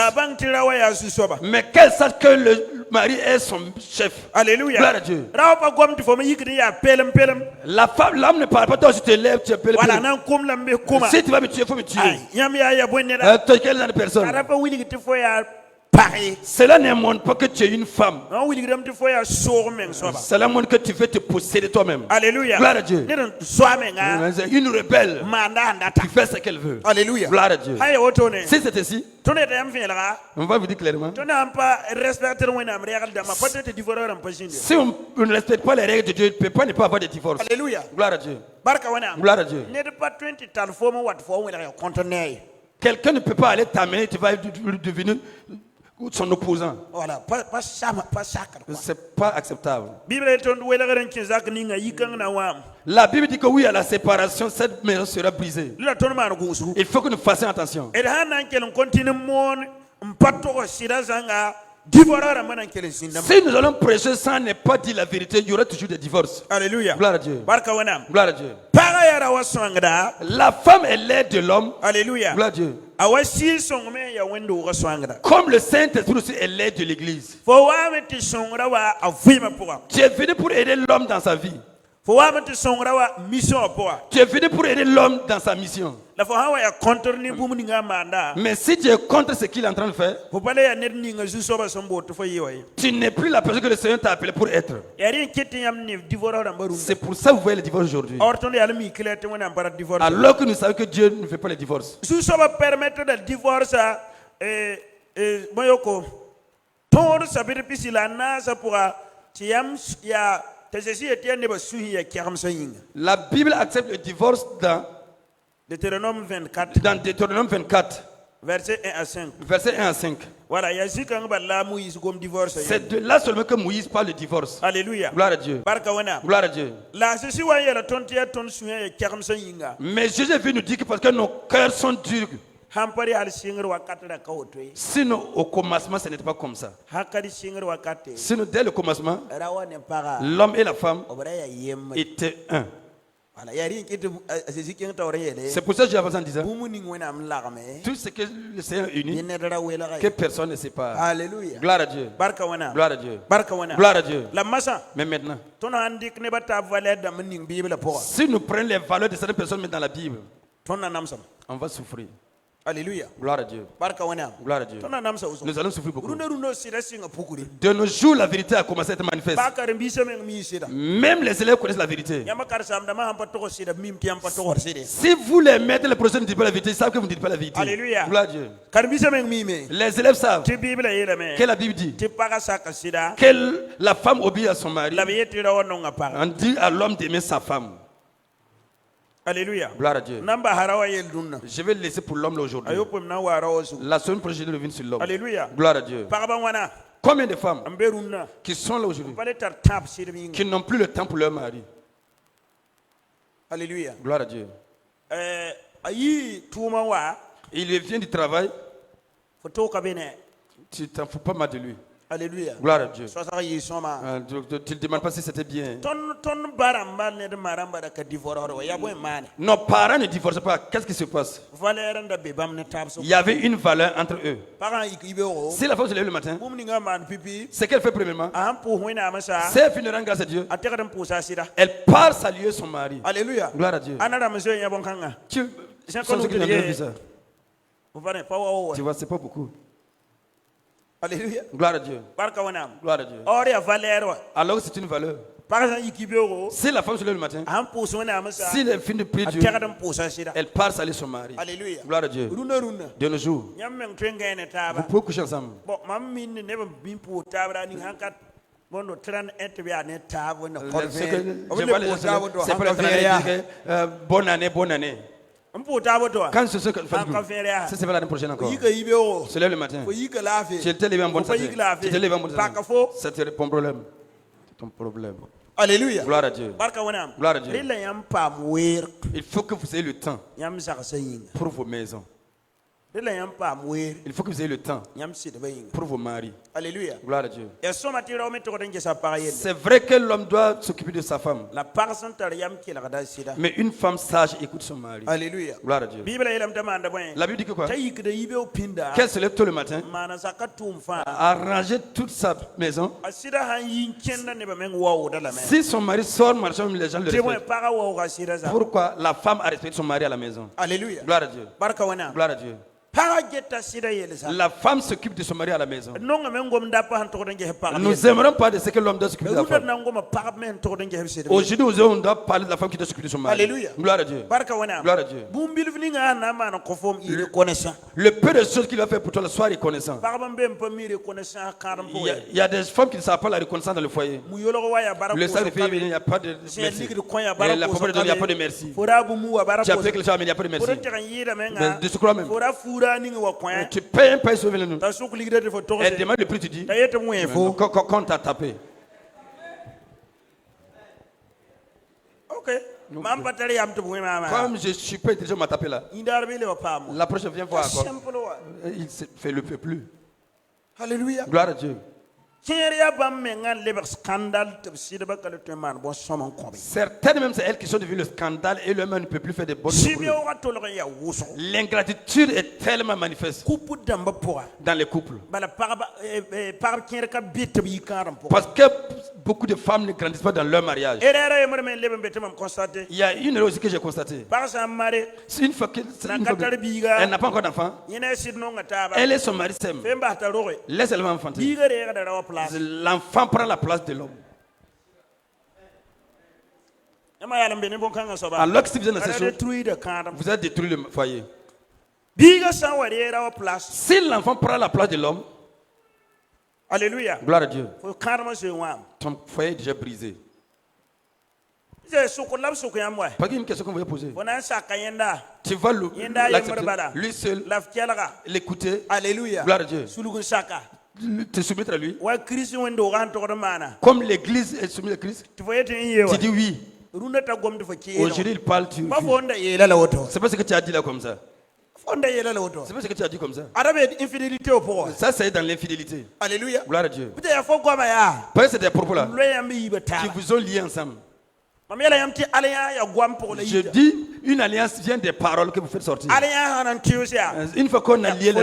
Mais qu'elle sache que le mari est son chef. Alléluia. Gloire à Dieu. La femme, l'homme ne parle pas, toi tu te lèves, tu appelles. Si tu vas me tuer, il faut me tuer. Quelle est la personne? Cela ne montre pas que tu es une femme. Cela montre que tu veux te posséder toi-même. Alléluia. Gloire à Dieu. Une rebelle qui fait ce qu'elle veut. Alléluia. Gloire à Dieu. Si c'est ainsi, on va vous dire clairement. Si on ne respecte pas les règles de Dieu, il ne peut pas ne pas avoir de divorce. Alléluia. Gloire à Dieu. Gloire à Dieu. Quelqu'un ne peut pas aller t'amener, tu vas devenir son opposant. Voilà, C'est pas acceptable. La Bible dit que oui, à la séparation, cette maison sera brisée. Il faut que nous fassions attention. Si nous allons prêcher sans ne pas dire la vérité, il y aura toujours des divorces. Alléluia. Gloire à Dieu. Gloire à Dieu. La femme est l'aide de l'homme. Alléluia. Gloire à Dieu. Comme le Saint-Esprit aussi est l'aide de l'église. Tu es venu pour aider l'homme dans sa vie. Tu es venu pour aider l'homme dans sa mission. Mais si tu es contre ce qu'il est en train de faire, tu n'es plus la personne que le Seigneur t'a appelé pour être. C'est pour ça que vous voyez le divorce aujourd'hui. Alors que nous savons que Dieu ne fait pas le divorce. La Bible accepte le divorce dans Deutéronome 24. Dans Deutéronome 24. Verset 1 à 5. Verset 1 à 5. Voilà, c'est de là seulement que Moïse parle de divorce. Alléluia. Gloire à Dieu. Gloire à Dieu. Mais Jésus est venu nous dire que parce que nos cœurs sont durs. Sinon, au commencement, ce n'était pas comme ça. Sinon, dès le commencement, l'homme et la femme étaient un. C'est pour ça que j'ai avancé en disant tout ce que le Seigneur unit, que personne ne sépare. Alléluia. Gloire à Dieu. Gloire à Dieu. Gloire à Dieu. Mais maintenant, si nous prenons les valeurs de certaines personnes dans la Bible, on va souffrir. Alléluia. Gloire à Dieu. Gloire à Dieu. Nous allons souffrir beaucoup. De nos jours, la vérité a commencé à être manifeste. Même les élèves connaissent la vérité. Si vous les mettez, les professeurs ne disent pas la vérité, ils savent que vous ne dites pas la vérité. Alléluia. Gloire à Dieu. Les élèves savent que la Bible dit que la femme obéit à son mari. On dit à l'homme d'aimer sa femme. Alléluia. Gloire à Dieu. Je vais le laisser pour l'homme aujourd'hui. La semaine prochaine, je reviens sur l'homme. Alléluia. Gloire à Dieu. Combien de femmes qui sont là aujourd'hui, qui n'ont plus le temps pour leur mari? Alléluia. Gloire à Dieu. Il vient du travail. Tu t'en fous pas mal de lui. Alléluia. Gloire à Dieu. Tu ne demandes pas si c'était bien. Nos parents ne divorcent pas. Qu'est-ce qui se passe? Il y avait une valeur entre eux. Si la femme se lève le matin, ce qu'elle fait premièrement, c'est elle finit de rendre grâce à Dieu. Elle part saluer son mari. Alléluia. Gloire à Dieu. Tu vois, c'est pas beaucoup. Alléluia. Gloire à Dieu. Gloire à Dieu. Alors c'est une valeur. Si la femme se lève le matin, si elle finit de prier Dieu, elle part saluer son mari. Alléluia. Gloire à Dieu. De nos jours, vous pouvez coucher ensemble. Bonne année, bonne année. Quand ce que ça c'est pas l'année prochaine encore. Se lève le matin. Tu t'es levé en bonne santé. Tu t'es levé en bonne santé. C'est ton problème. Ton problème. Alléluia. Gloire à Dieu. Gloire à Dieu. Il faut que vous ayez le temps pour vos maisons. Il faut que vous ayez le temps pour vos maris. Alléluia. Gloire à Dieu. C'est C'est vrai que l'homme doit s'occuper de sa femme. Mais Mais une femme sage écoute son mari. Alléluia. Gloire à Dieu. La Bible dit que quoi? Qu'elle se lève tôt le matin, a rangé toute sa maison. Si son mari sort marchant, les gens le respectent. Pourquoi la femme a respecté son mari à la maison? Alléluia. Gloire à Dieu. Gloire à Dieu. La femme s'occupe de son mari à la maison. Nous aimerons pas de ce que l'homme doit s'occuper de la femme. Aujourd'hui, on doit parler de la femme qui doit s'occuper de son mari. Alléluia. Gloire à Dieu. Gloire à Dieu. Le peu de choses qu'il va faire pour toi, sois reconnaissant. Il y a des femmes qui ne savent pas la reconnaissance dans le foyer. Le sac de filles, il n'y a pas de merci. Et la pauvre il n'y a pas de merci. Tu as fait quelque chose, mais il n'y a pas de merci. Mais de ce croire même. Tu payes un pain sauver le nous. Elle demande le prix, tu dis. Quand t'as tapé. Ok. Comme je suis pas intelligent, on m'a tapé là. La prochaine viens voir encore. Il ne fait le fait plus. Alléluia. Gloire à Dieu. Certaines même c'est elles qui sont devenues le scandale et le même ne peut plus faire de bonnes choses. L'ingratitude est tellement manifeste dans les couples. Parce que beaucoup de femmes ne grandissent pas dans leur mariage. Il y a une erreur aussi que j'ai constatée. C'est une fois qu'elle n'a pas encore d'enfant, elle et son mari s'aiment. Laisse-elle enfanter. L'enfant prend la place de l'homme. Alors que si vous êtes dans cette chose, vous avez détruit le foyer. Si l'enfant prend la place de l'homme, alléluia, gloire à Dieu, ton foyer est déjà brisé. Pas une question qu'on va poser. Tu vas l'accepter, lui seul, l'écouter. Alléluia. Gloire à Dieu. Te soumettre à lui. Comme l'église est soumise à Christ, tu dis oui. Aujourd'hui, il parle, tu c'est pas ce que tu as dit là comme ça. C'est pas ce que tu as dit comme ça. Ça, c'est dans l'infidélité. Alléluia. Gloire à Dieu. Parce que c'est des propos là qui vous ont liés ensemble. Je dis, une alliance vient des paroles que vous faites sortir. Une fois qu'on a lié,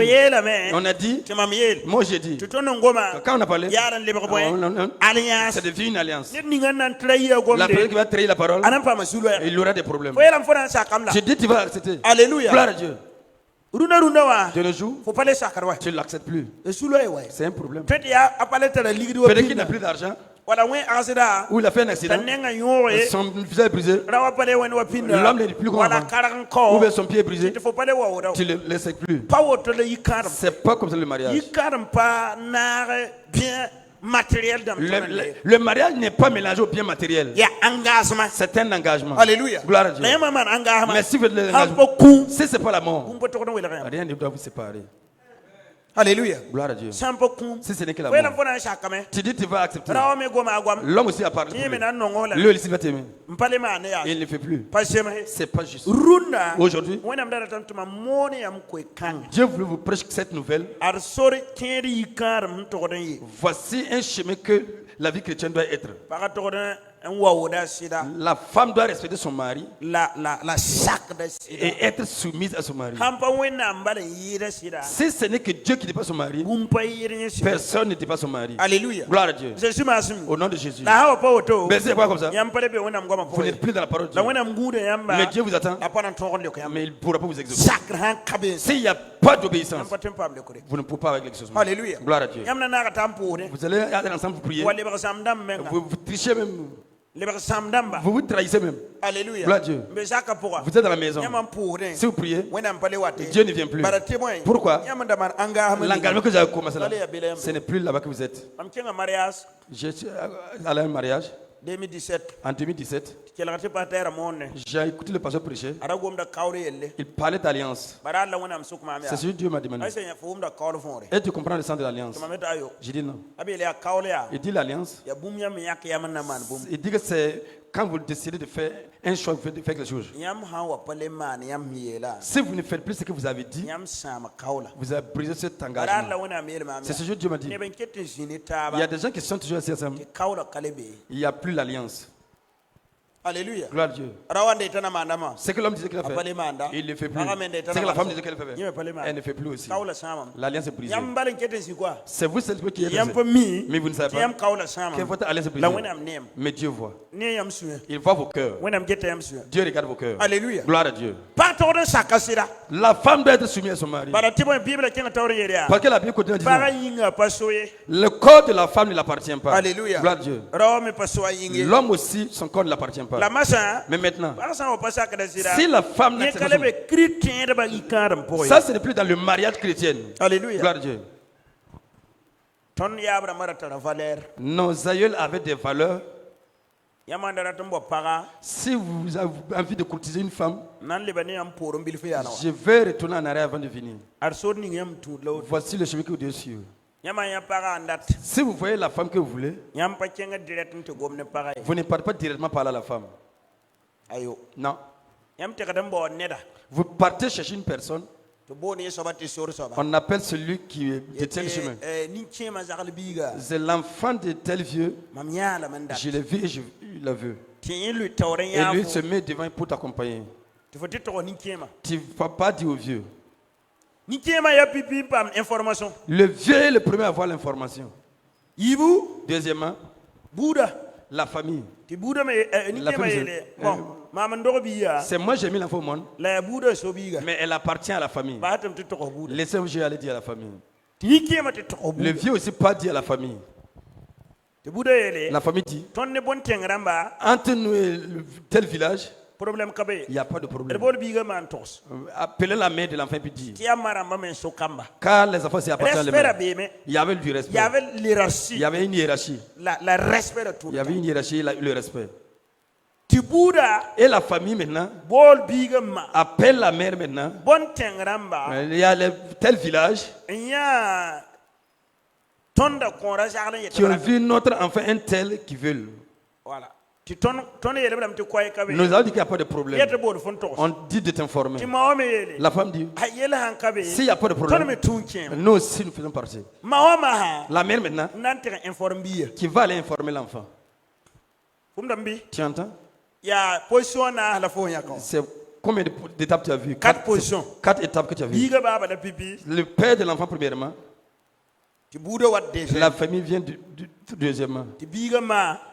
on a dit, moi j'ai dit, quand on a parlé, ça devient une alliance. La personne qui va trahir la parole, il aura des problèmes. Je dis, tu vas accepter. Alléluia. Gloire à Dieu. De nos jours, tu ne l'acceptes plus. C'est un problème. Peut-être qu'il n'a plus d'argent. Ou il a fait un accident, son visage est brisé, l'homme n'est plus comme avant, ou bien son pied est brisé, tu ne le laisses plus. C'est pas comme ça le mariage. Le mariage n'est pas mélangé au bien matériel. C'est un engagement. Alléluia. Gloire à Dieu. Mais si vous faites l'engagement, si ce n'est pas la mort, rien ne doit vous séparer. Alléluia. Gloire à Dieu. Si ce n'est que la mort, tu dis tu vas accepter. L'homme aussi a parlé. Lui aussi va t'aimer. Il ne le fait plus. C'est pas juste. Aujourd'hui, Dieu voulait vous prêcher cette nouvelle. Voici un chemin que la vie chrétienne doit être. La femme doit respecter son mari et être soumise à son mari. Si ce n'est que Dieu qui n'est pas son mari, personne n'était pas son mari. Alléluia. Gloire à Dieu. Au nom de Jésus. Mais c'est quoi comme ça? Vous n'êtes plus dans la parole de Dieu. Mais Dieu vous attend. Mais il ne pourra pas vous exaucer. S'il n'y a pas d'obéissance, vous ne pouvez pas avec l'exaucement. Alléluia. Gloire à Dieu. Vous allez aller ensemble pour prier. Vous trichez même. Vous vous trahissez même. Alléluia. Gloire à Dieu. Vous êtes dans la maison. Si vous priez, Dieu ne vient plus. Pourquoi? L'engagement que j'avais commencé là, ce n'est plus là-bas que vous êtes. Je suis allé à un mariage. 2017. En 2017, j'ai écouté le pasteur prêcher. Il parlait d'alliance. C'est ce que Dieu m'a demandé. Et tu comprends le sens de l'alliance? J'ai dit non. Il dit l'alliance. Il dit que c'est quand vous décidez de faire un choix, vous faites quelque chose. Si vous ne faites plus ce que vous avez dit, vous avez brisé cet engagement. C'est ce que Dieu m'a dit. Il y a des gens qui sont toujours assis ensemble. Il n'y a plus l'alliance. Alléluia. Gloire à Dieu. C'est que l'homme disait qu'il a fait. Il ne le fait plus. C'est que la femme disait qu'elle fait. Elle ne fait plus aussi. L'alliance est brisée. C'est vous celle qui êtes brisée. Mais vous ne savez pas que votre alliance est brisée. Mais Dieu voit. Il voit vos cœurs. Dieu regarde vos cœurs. Alléluia. Gloire à Dieu. La femme doit être soumise à son mari. Parce que la Bible continue à dire le corps de la femme ne l'appartient pas. Alléluia. Gloire à Dieu. L'homme aussi, son corps ne l'appartient pas. Mais maintenant, si la femme n'accepte pas, ça ce n'est plus dans le mariage chrétien. Alléluia. Gloire à Dieu. Nos aïeuls avaient des valeurs. Si vous avez envie de courtiser une femme, je vais retourner en arrière avant de venir. Voici le chemin que vous devez suivre. Si vous voyez la femme que vous voulez, vous ne partez pas directement parler à la femme. Non. Vous partez chercher une personne. On appelle celui qui détient le chemin. C'est l'enfant de tel vieux. Je l'ai vu et je le veux. Et lui se met devant pour t'accompagner. Tu ne vas pas dire au vieux. Le vieux est le premier à avoir l'information. Deuxièmement, la famille. C'est moi j'ai mis l'enfant au monde. Mais elle appartient à la famille. Laissez-moi aller dire à la famille. Le vieux aussi pas dire à la famille. La famille dit entre nous et tel village, il n'y a pas de problème. Appelez la mère de l'enfant et dit car les enfants s'appartiennent à la mère. Il y avait du respect. Il y avait une hiérarchie. Il y avait une hiérarchie, le respect. Et la famille maintenant appelle la mère maintenant. Il y a tel village qui ont vu notre enfant un tel qui veulent. Voilà. Nous avons dit qu'il n'y a pas de problème. On dit de t'informer. La femme dit s'il n'y a pas de problème, nous aussi nous faisons partie. La mère maintenant qui va aller informer l'enfant. Tu entends? C'est combien d'étapes tu as vu? 4 positions. 4 étapes que tu as vues. Le père de l'enfant premièrement. La famille vient deuxièmement.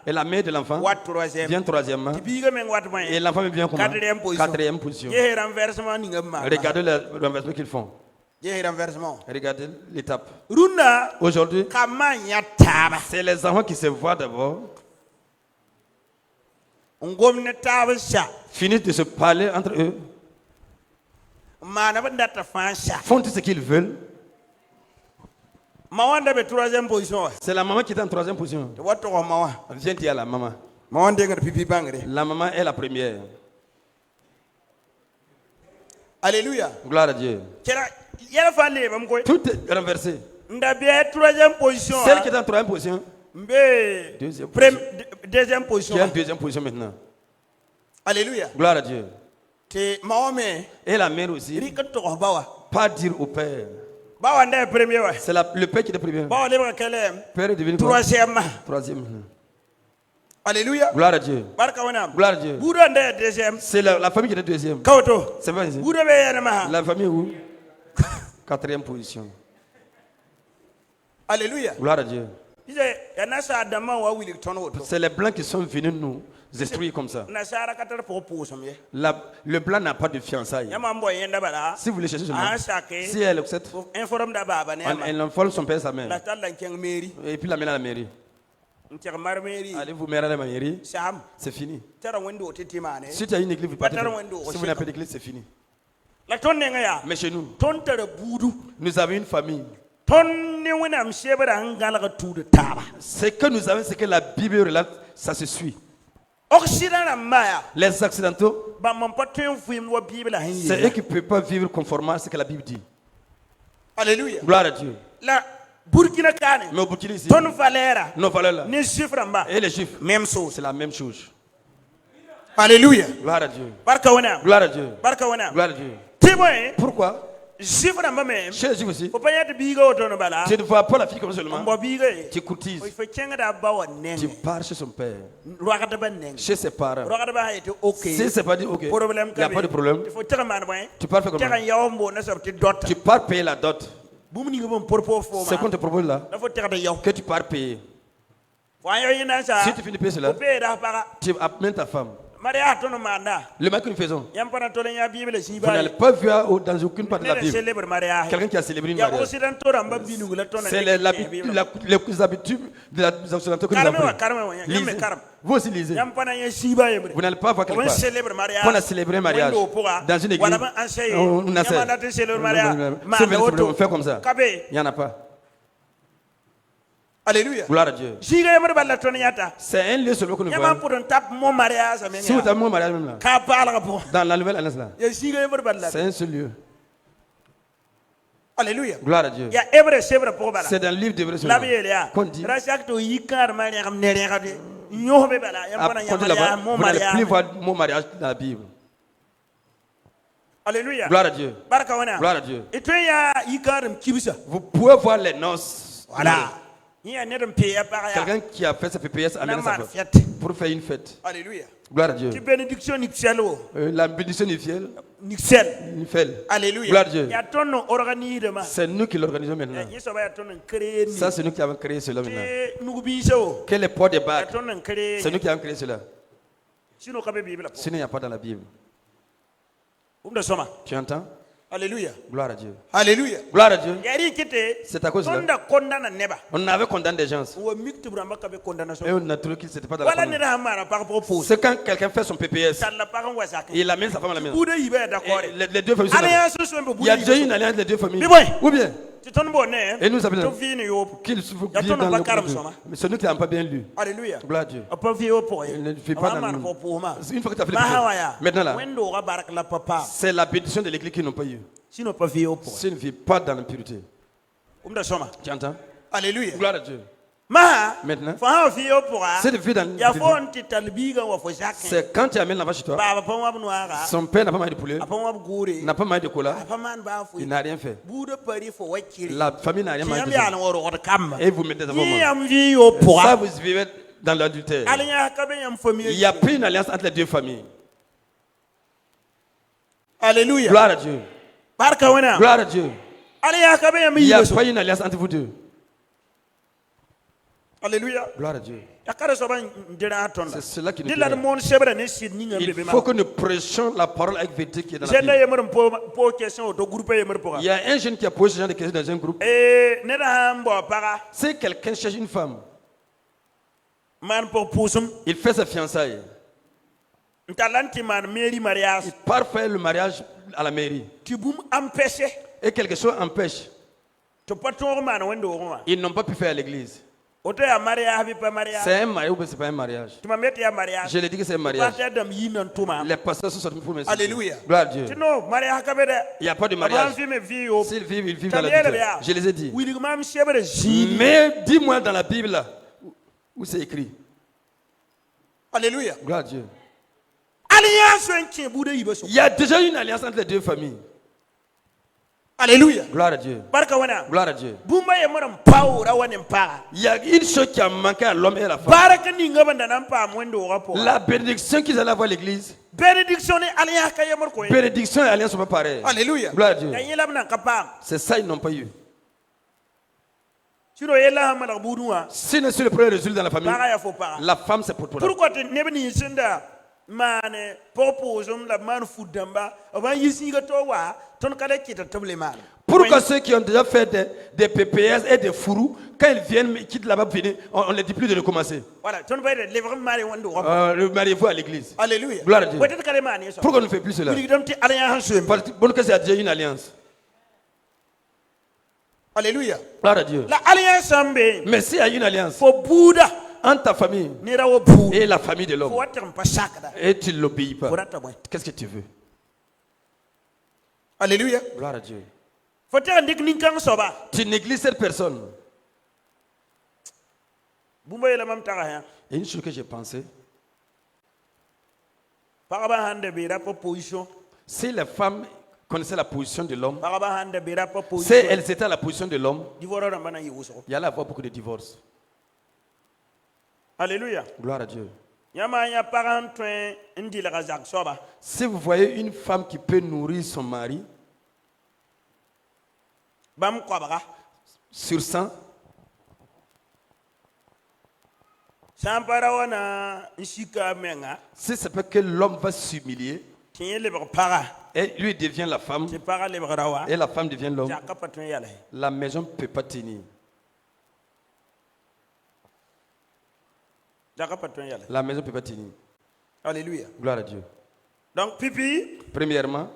Et la mère de l'enfant vient troisièmement. Et l'enfant vient comment? Quatrième position. Regardez le renversement qu'ils font. Regardez l'étape. Aujourd'hui, c'est les enfants qui se voient d'abord. Finissent de se parler entre eux. Font tout ce qu'ils veulent. C'est la maman qui est en troisième position. Viens dire à la maman. La maman est la première. Alléluia. Gloire à Dieu. Tout est renversé. Celle qui est en troisième position. Deuxième position. Qui est en deuxième position maintenant. Alléluia. Gloire à Dieu. Et la mère aussi. Pas dire au père. C'est le père qui est le premier. Père est devenu troisième. Alléluia. Gloire à Dieu. Gloire à Dieu. C'est la famille qui est deuxième. C'est pas ici. La famille où? Quatrième position. Alléluia. Gloire à Dieu. C'est les blancs qui sont venus nous instruire comme ça. Le blanc n'a pas de fiançailles. Si vous voulez chercher seulement, si elle accepte, elle informe son père et sa mère. Et puis l'amène à la mairie. Allez vous mettre à la mairie, c'est fini. Si tu as une église, vous partez. Si vous n'avez pas d'église, c'est fini. Mais chez nous, nous avons une famille. Ce que nous avons, c'est que la Bible relate, ça se suit. Les accidentaux, c'est eux qui ne peuvent pas vivre conformément à ce que la Bible dit. Alléluia. Gloire à Dieu. Mais au Burkina ici, nos valeurs là, et les juifs, c'est la même chose. Alléluia. Gloire à Dieu. Barka wana. Gloire à Dieu. Barka wana. Gloire à Dieu. Témoin. Pourquoi? Jifra mbame. Chez les Juifs aussi. Faut pas y être bigo autono bala. Tu ne vois pas la fille comme seulement. Mbo bigo. Tu courtises. Il faut chenga da bawa Tu nenge. pars chez son père. Roakata ba nenge. Chez ses parents. Roakata ba été OK. Si c'est pas dit OK, il Problème n'y a pas de problème. Il faut tera man boy. Tu pars faire comment? Tera yawmbo na sa ti dot. Tu pars payer la dot. Boum ni ngom porpo fo C'est ma. qu'on te propose là La faut tera da yaw. que tu pars payer. Voyons yina sa. Si tu finis de payer cela, Payer da para. tu amènes ta femme. Maria tono manda. Le mal que nous faisons, Yam pana tono ya Bible si vous ba. n'allez pas voir dans aucune part de la Bible Célèbre Maria. quelqu'un qui a célébré une Ya mariage. occident to ramba binu la tono. C'est les habitudes des occidentaux que nous avons. Karma Lisez. Vous aussi lisez. Yam pana ya si ba yebre. Vous n'allez pas voir quelque On part célèbre mariage. qu'on a célébré un mariage dans une église. On a fait comme ça. Il n'y en a pas. Alléluia. Gloire à Dieu. C'est un lieu seulement que nous voyons. Si vous avez mon mariage même là, dans la nouvelle alliance là, c'est un seul lieu. Alléluia. Gloire à Dieu. C'est dans le livre d'Hébreux qu'on dit. Vous n'allez plus voir mon mariage dans la Bible. Alléluia. Gloire à Dieu. Gloire à Dieu. Vous pouvez voir les noces. Voilà. Quelqu'un qui a fait sa PPS amène sa femme pour faire une fête. Alléluia. Gloire à Dieu. Bénédiction nixel. La bénédiction nixel. Nixel. Alléluia. Gloire à Dieu. C'est nous qui l'organisons maintenant. Ça, c'est nous qui avons créé cela maintenant. Que les ports des bacs, c'est nous qui avons créé cela. Sinon, il n'y a pas dans la Bible. Tu entends? Alléluia. Gloire à Dieu. Alléluia. Gloire à Dieu. C'est à cause de cela. On avait condamné des gens. Et on a trouvé qu'il n'était pas dans la famille. C'est quand quelqu'un fait son PPS, il amène sa femme à la maison. Et les deux familles sont là. Il y a déjà une alliance des deux familles. Ou bien? Et nous avons qu'il faut bien dans le. Mais c'est nous qui n'avons pas bien lu. Alléluia. Gloire à Dieu. Il ne fait pas dans le. Une fois que tu as fait le maintenant là, c'est la bénédiction de l'église qu'ils n'ont pas eu. S'ils ne vivent pas dans l'impureté. Tu entends? Alléluia. Gloire à Dieu. Maintenant, c'est de vivre dans. C'est quand tu amènes là-bas chez toi, son père n'a pas mangé de poulet, n'a pas mangé de cola, il n'a rien fait. La famille n'a rien mangé. Et vous mettez des enfants. Ça, vous vivez dans l'adultère. Il n'y a plus une alliance entre les deux familles. Alléluia. Gloire à Dieu. Gloire à Dieu. Il n'y a pas une alliance entre vous deux. Alléluia. Gloire à Dieu. C'est cela qui nous dit. Il faut que nous prêchions la parole avec vérité qui est dans la Bible. Il y a un jeune qui a posé ce genre de questions dans un groupe. Si quelqu'un cherche une femme, il fait sa fiançailles. Il part faire le mariage à la mairie. Et quelque chose empêche. Ils n'ont pas pu faire à l'église. C'est un mariage ou c'est pas un mariage? Je l'ai dit que c'est un mariage. Les pasteurs sont sortis pour m'expliquer. Alléluia. Gloire à Dieu. Il n'y a pas de mariage. S'ils vivent, ils vivent dans la vie. Je les ai dit. Mais dis-moi dans la Bible là, où c'est écrit. Alléluia. Gloire à Dieu. Il y a déjà une alliance entre les deux familles. Alléluia. Gloire à Dieu. Gloire à Dieu. Il y a une chose qui a manqué à l'homme et à la femme. La bénédiction qu'ils allaient avoir à l'église. Bénédiction et alliance ne sont pas pareilles. Alléluia. Gloire à Dieu. C'est ça ils n'ont pas eu. Si n'est sur le premier résultat dans la famille, la femme c'est pour toi. Pourquoi mane proposons la man foudamba avant yisi gatowa ton kale kita table man. Pourquoi ceux qui ont déjà fait des PPS et des fourrous, quand ils viennent, ils quittent là-bas, on ne les dit plus de recommencer. Voilà, ton père est vraiment marié. Le mariez-vous à l'église. Alléluia. Gloire à Dieu. Pourquoi on ne fait plus cela? Parce que c'est déjà une alliance. Alléluia. Gloire à Dieu. La alliance mais s'il y a une alliance entre ta famille et la famille de l'homme, et tu ne l'obéis pas, qu'est-ce que tu veux? Alléluia. Gloire à Dieu. Tu négliges cette personne. Et une chose que j'ai pensé, Si les femmes connaissaient la position de l'homme, si elles étaient à la position de l'homme, il y allait avoir beaucoup de divorces. Alléluia. Gloire à Dieu. Yamaya Si vous voyez une femme qui peut nourrir son mari sur 100, si c'est pas que l'homme va s'humilier et lui devient la femme et la femme devient l'homme, la maison ne peut pas tenir. La maison ne peut pas tenir. Alléluia. Gloire à Dieu. Donc, pipi, Premièrement,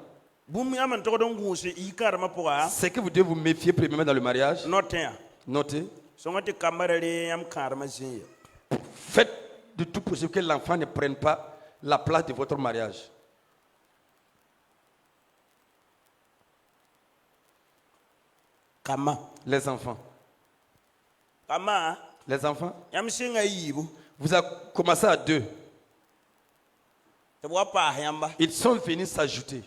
c'est que vous devez vous méfier premièrement dans le mariage. Notez. Faites de tout possible que l'enfant ne prenne pas la place de votre mariage. Les enfants. Les enfants. Vous avez commencé à 2. Ils sont venus s'ajouter.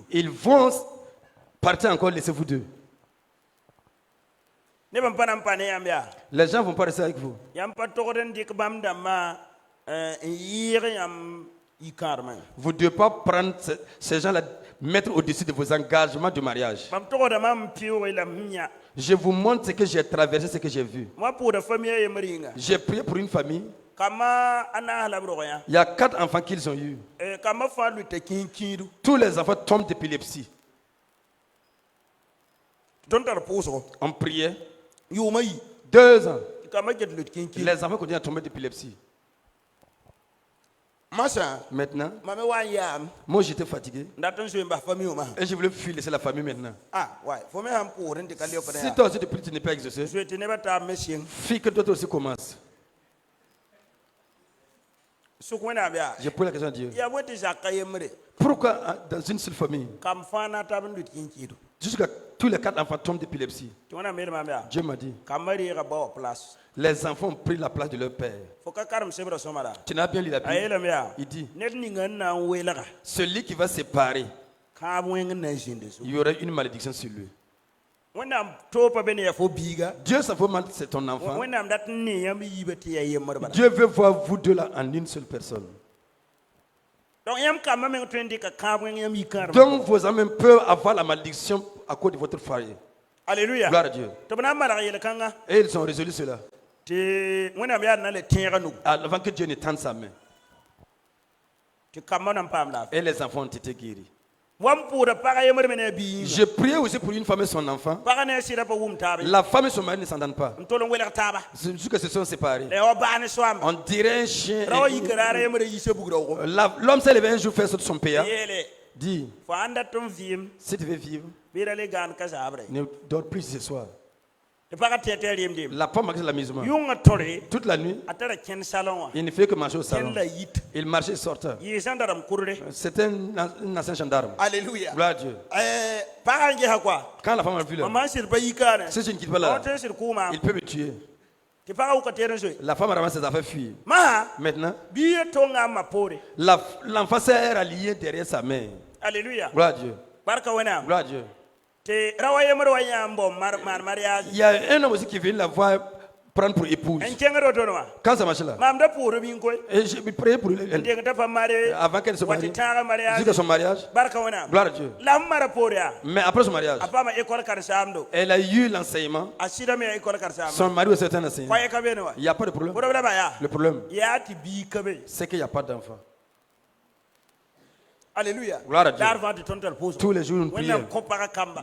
Ils vont partir encore, laissez-vous 2. Les gens ne vont pas rester avec vous. Vous ne devez pas prendre ces gens-là, mettre au-dessus de vos engagements de mariage. Je vous montre ce que j'ai traversé, ce que j'ai vu. J'ai prié pour une famille. Il y a 4 enfants qu'ils ont eus. Tous les enfants tombent d'épilepsie. On priait. 2 ans. Les enfants continuent à tomber d'épilepsie. Maintenant, moi j'étais fatigué et je voulais fuir laisser la famille maintenant. Si toi aussi depuis tu n'es pas exaucé, fille que toi aussi commence. J'ai posé la question à Dieu. Pourquoi dans une seule famille, jusqu'à tous les 4 enfants tombent d'épilepsie? Dieu m'a dit, les enfants ont pris la place de leur père. Tu n'as bien lu la Bible. Il dit, celui qui va séparer, il y aurait une malédiction sur lui. Dieu s'en fout, c'est ton enfant. Dieu veut voir vous deux là en une seule personne. Donc vos amis peuvent avoir la malédiction à cause de votre foyer. Alléluia. Gloire à Dieu. Et ils ont résolu cela. Avant que Dieu ne tende sa main. Et les enfants ont été guéris. Je priais aussi pour une femme et son enfant. La femme et son mari ne s'entendent pas. Jusqu'à ce qu'ils sont séparés. On dirait un chien. L'homme s'est levé un jour faire son père. Dit, si tu veux vivre, ne dors plus ce soir. La femme a l'amusement. Toute la nuit, il ne fait que marcher au salon. Il marchait sortant. C'était un ancien gendarme. Alléluia. Gloire à Dieu. Quand la femme a vu là, si je ne quitte pas là, il peut me tuer. La femme a ramassé ses affaires, fuir. Maintenant, l'enfant s'est rallié derrière sa mère. Alléluia. Gloire à Dieu. Gloire à Dieu. Il y a un homme aussi qui vient la voir prendre pour épouse. Quand ça marche là, et je priais pour elle avant qu'elle se marie, jusqu'à son mariage. Gloire à Dieu. Mais après son mariage, elle a eu l'enseignement. Son mari aussi est un enseignant. Il n'y a pas de problème. Le problème, c'est qu'il n'y a pas d'enfant. Alléluia. Gloire à Dieu. Tous les jours, nous prions.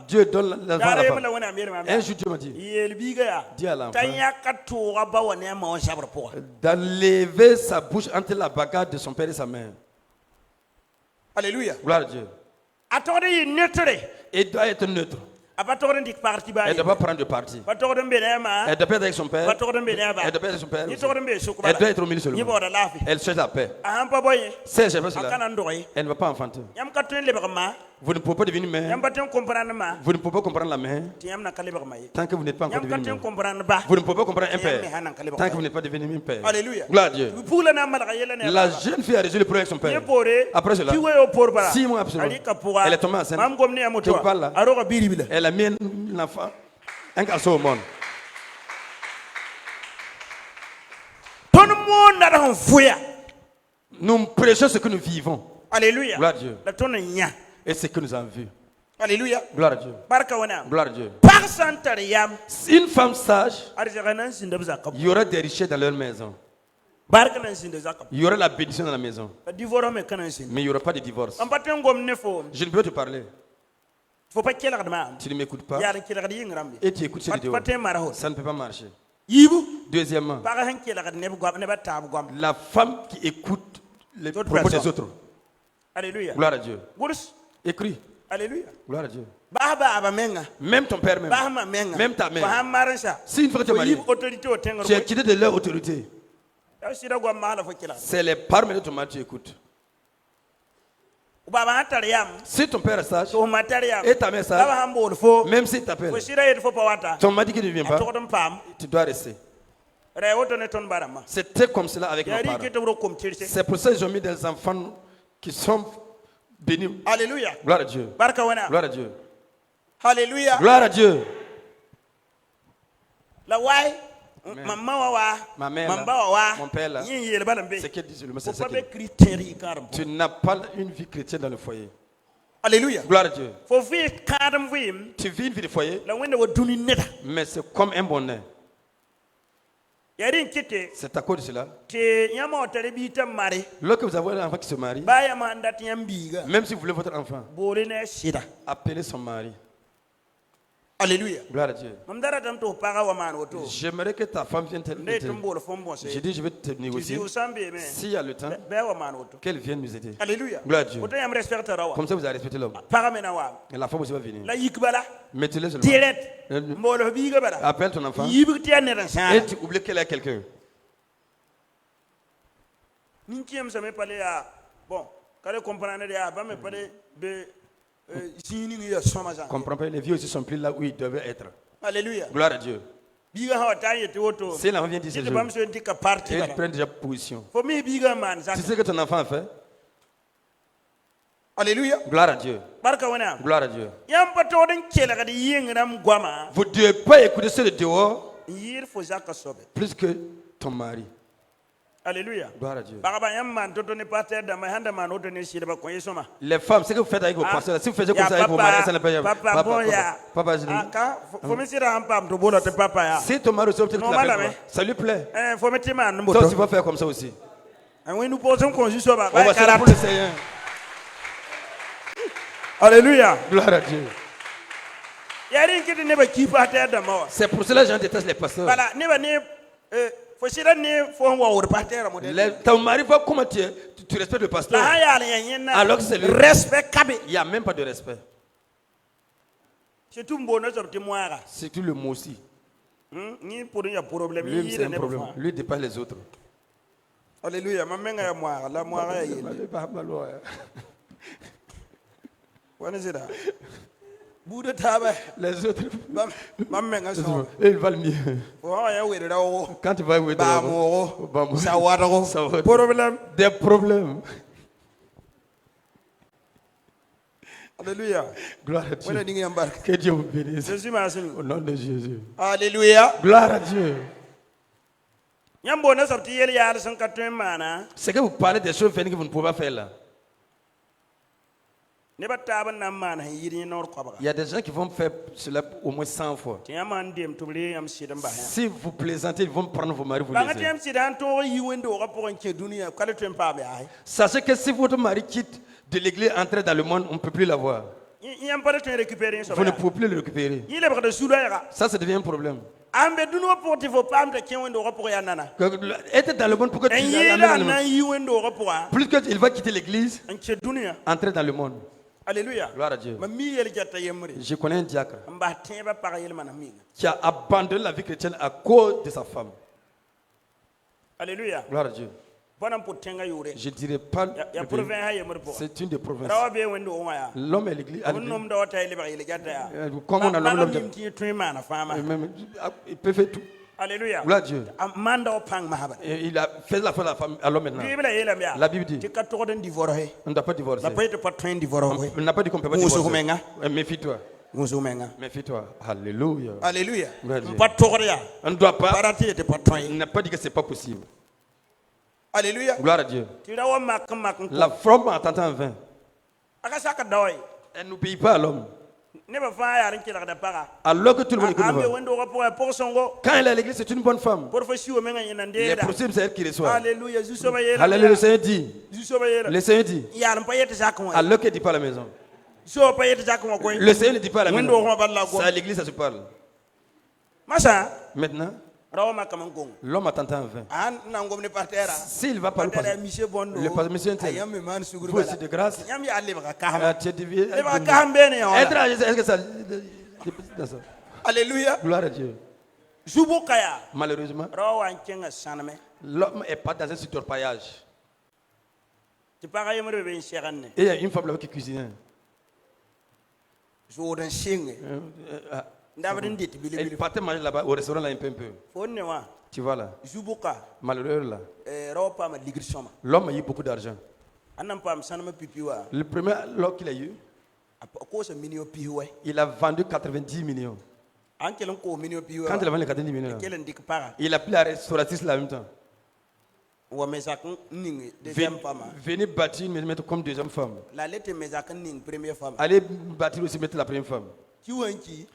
Dieu donne l'enfant à la femme. Un jour, Dieu m'a dit, dis à l'enfant d'enlever sa bouche entre la bagarre de son père et sa mère. Alléluia. Gloire à Dieu. Il doit être neutre. Elle ne doit pas prendre de parti. Elle doit pas être avec son père. Elle doit pas être avec son père. Elle doit être au milieu seulement. Elle cherche la paix. Si elle cherche pas cela, elle ne va pas enfanter. Vous ne pouvez pas devenir mère. Vous ne pouvez pas comprendre la mère. Tant que vous n'êtes pas encore devenu mère. Vous ne pouvez pas comprendre un père. Tant que vous n'êtes pas devenu un père. Alléluia. Gloire à Dieu. La jeune fille a résolu le problème avec son père. Après cela, 6 mois absolument, elle est tombée enceinte. Je vous parle là. Elle a mis un enfant, un garçon au monde. Nous prêchons ce que nous vivons. Alléluia. Gloire à Dieu. Et ce que nous avons vu. Alléluia. Gloire à Dieu. Gloire à Dieu. Une femme sage, il y aura des richesses dans leur maison. Il y aura la bénédiction dans la maison. Mais il n'y aura pas de divorce. Je ne peux te parler. Tu ne m'écoutes pas. Et tu écoutes cette vidéo. Ça ne peut pas marcher. Deuxièmement, la femme qui écoute les propos des autres. Alléluia. Gloire à Dieu. Écris. Alléluia. Gloire à Dieu. Même ton père, même ta mère. Si une fois tu es marié, tu es quitté de leur autorité. C'est les parents de ton mari que tu écoutes. Si ton père est sage et ta mère est sage, même si tu t'appelles, ton mari qui ne vient pas, tu dois rester. C'était comme cela avec nos parents. C'est pour ça qu'ils ont mis des enfants qui sont bénis. Alléluia. Gloire à Dieu. Gloire à Dieu. Alléluia. Gloire à Dieu. Ma mère, mon père là, c'est qu'elle dit le message. Tu n'as pas une vie chrétienne dans le foyer. Alléluia. Gloire à Dieu. Tu vis une vie de foyer, mais c'est comme un bonheur. C'est à cause de cela. Lorsque vous avez un enfant qui se marie, même si vous voulez votre enfant, appelez son mari. Alléluia. Gloire à Dieu. J'aimerais que ta femme vienne te J'ai dit, je vais te négocier. S'il y a le temps, qu'elle vienne nous aider. Alléluia. Gloire à Dieu. Comme ça, vous allez respecter l'homme. Et la femme aussi va venir. Mettez-le seulement. Appelle ton enfant. Et tu oublies qu'elle a quelqu'un. Comprends pas, les vieux aussi sont plus là où ils devaient être. Alléluia. Gloire à Dieu. Si l'enfant vient dire ce jour, et tu prends déjà position. Tu sais que ton enfant a fait. Alléluia. Gloire à Dieu. Gloire à Dieu. Vous ne devez pas écouter ceux de dehors plus que ton mari. Alléluia. Gloire à Dieu. Les femmes, ce que vous faites avec vos pasteurs, si vous faites comme ça avec vos maris, ça ne peut pas. Papa, je dis. Si ton mari aussi obtient ça lui plaît. Toi, tu vas faire comme ça aussi. On va faire pour le Seigneur. Alléluia. Gloire à Dieu. C'est pour cela que je déteste les pasteurs. Ton mari voit comment tu respectes le pasteur. Alors que c'est lui. Il n'y a même pas de respect. Surtout le mot aussi. Lui, c'est un problème. Lui dépasse les autres. Alléluia. Les autres, ils valent mieux. Quand tu vas des problèmes. Alléluia. Gloire à Dieu. Que Dieu vous bénisse. Au nom de Jésus. Alléluia. Gloire à Dieu. C'est que vous parlez des choses que vous ne pouvez pas faire là. Il y a des gens qui vont faire cela au moins 100 fois. Si vous plaisantez, ils vont prendre vos maris, vous laisser. Sachez que si votre mari quitte de l'église, entre dans le monde, on ne peut plus l'avoir. Vous ne pouvez plus le récupérer. Ça devient un problème. Être dans le monde, pourquoi tu plus qu'il va quitter l'église, entrer dans le monde. Alléluia. Gloire à Dieu. Je connais un diacre qui a abandonné la vie chrétienne à cause de sa femme. Alléluia. Gloire à Dieu. Je ne dirais pas. C'est une des provinces. L'homme et l'église. Comme on a l'homme, il peut faire tout. Alléluia. Gloire à Dieu. Et il a fait la foi à l'homme maintenant. La Bible dit on ne doit pas divorcer. On n'a pas dit qu'on ne peut pas divorcer. Méfie-toi. Méfie-toi. Alléluia. Alléluia. On ne doit pas. On n'a pas dit que ce n'est pas possible. Alléluia. Gloire à Dieu. La femme en tentant en vain. Elle n'obéit pas à l'homme. Alors que tout le monde écoute. Quand elle est à l'église, c'est une bonne femme. Les possibles, c'est elle qui reçoit. Alléluia. Alléluia. Le Seigneur dit. Le Seigneur dit. Alors qu'elle ne dit pas à la maison. Le Seigneur ne dit pas à la maison. C'est à l'église, ça se parle. Maintenant, l'homme a tenté en vain. S'il va par le pasteur, monsieur vous aussi de grâce, tu es dévié. Est-ce que ça. Alléluia. Gloire à Dieu. Malheureusement, l'homme n'est pas dans un secteur paillage. Et il y a une femme là qui cuisine. Elle partait manger là-bas au restaurant là un peu. Tu vois là. Malheureux là. L'homme a eu beaucoup d'argent. Le premier lot qu'il a eu, il a vendu 90 millions. Quand il a vendu les 90 millions, il a pris la restauratrice là en même temps. Venez bâtir une maison comme deuxième femme. Allez bâtir aussi mettre la première femme.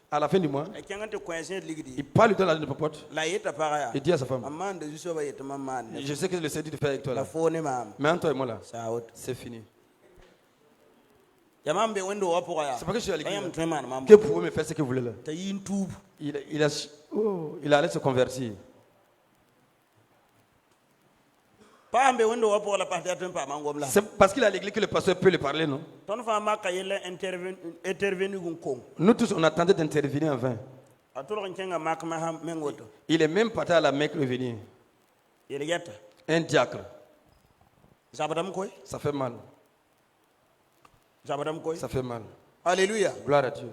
À la fin du mois, il parle de la popote. Il dit à sa femme, je sais que le Seigneur de faire avec toi là. Mais entre toi et moi là, c'est fini. C'est pas que je suis à l'église. Que vous pouvez me faire ce que vous voulez là. Il allait se convertir. C'est parce qu'il a l'église que le pasteur peut le parler, non? Nous tous, on attendait d'intervenir en vain. Il est même parti à la Mecque revenir. Un diacre. Ça fait mal. Ça fait mal. Alléluia. Gloire à Dieu.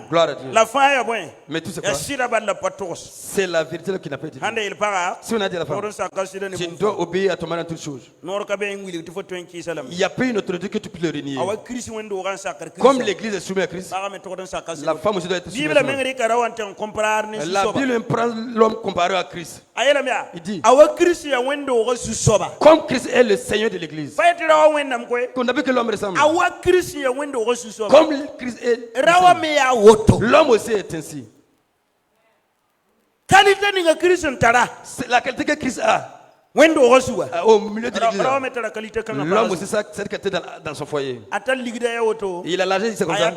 Gloire à Dieu. La fin est bonne. Mais tout c'est quoi? C'est la vérité qui n'a pas été dite. Si on a dit à la femme, tu dois obéir à ton mari en toutes choses. Il n'y a pas une autorité que tu peux le renier. Comme l'église est soumise à Christ, la femme aussi doit être soumise à Christ. La Bible prend l'homme comparé à Christ. Il dit, comme Christ est le Seigneur de l'église, qu'on n'a vu que l'homme ressemble. Comme Christ est l'homme aussi est ainsi. C'est la qualité que Christ a. Au milieu de l'église, l'homme aussi cette qualité dans son foyer. Il a l'argent, c'est comme ça.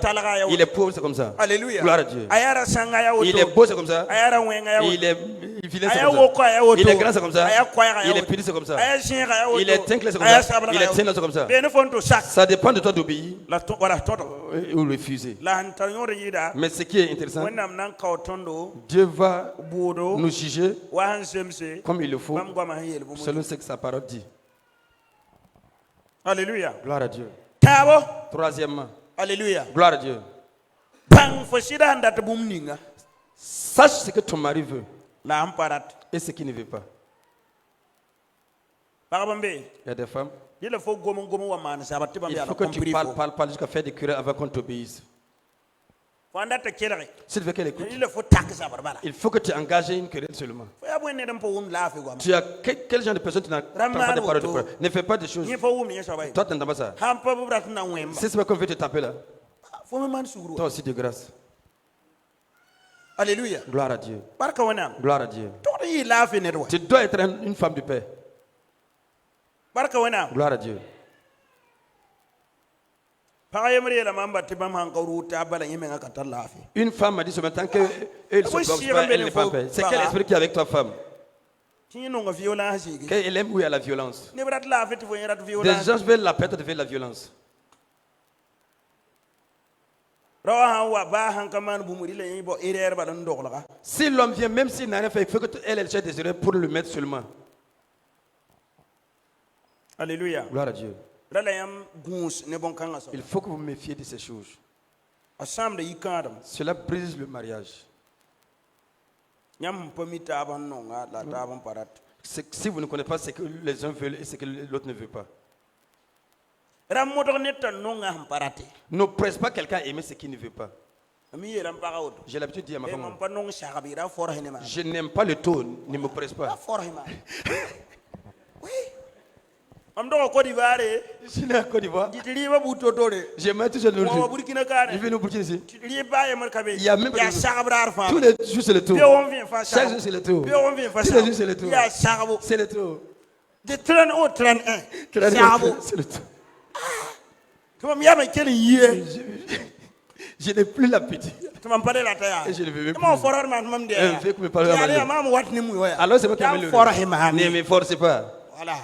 Il est pauvre, c'est comme ça. Alléluia. Gloire à Dieu. Il est beau, c'est comme ça. Il est vilain, c'est comme ça. Il est grand, c'est comme ça. Il est puni, c'est comme ça. Il est tinclé, c'est comme ça. Il est tinclé, c'est comme ça. Ça dépend de toi d'obéir ou refuser. Mais ce qui est intéressant, Dieu va nous juger comme il le faut, selon ce que sa parole dit. Alléluia. Gloire à Dieu. Troisièmement. Alléluia. Gloire à Dieu. Sache ce que ton mari veut et ce qu'il ne veut pas. Il y a des femmes. Il faut que tu parles jusqu'à faire des querelles avant qu'on t'obéisse. Si tu veux qu'elle écoute, il faut que tu engages une querelle seulement. Tu as quel genre de personne tu n'as pas de parole. Ne fais pas de choses. Toi, tu n'entends pas ça. Si c'est pas qu'on veut te taper là, toi aussi de grâce. Alléluia. Gloire à Dieu. Gloire à Dieu. Tu dois être une femme de paix. Gloire à Dieu. Une femme m'a dit ce matin qu'elle ne se bloque pas, elle n'est pas en paix. C'est quel esprit qui est avec toi, femme? Qu'elle aime où il y a la violence. Des gens veulent la paix, tu veux la violence. Si l'homme vient, même s'il n'a rien fait, il faut qu'elle cherche des erreurs pour le mettre seulement. Alléluia. Gloire à Dieu. Il Il faut que vous vous méfiez de ces choses. Cela Cela brise le mariage. Si vous ne connaissez pas ce que les uns veulent et ce que l'autre ne veut pas. Ne presse pas quelqu'un à aimer ce qu'il ne veut pas. J'ai l'habitude de dire à ma femme, je n'aime pas le taux, ne me presse pas. Je suis né à Côte d'Ivoire. J'aimerais toujours le jour. Je vais nous Burkina ici. Il y a même tous les jours c'est le tour. Chaque jour c'est le tour. Tous les jours c'est le tour. C'est le tour. C'est le tour. Je n'ai plus l'appétit. Et je ne veux plus. Un vieux qui me parle à alors c'est moi qui amène le riz. Ne me forcez pas. Voilà.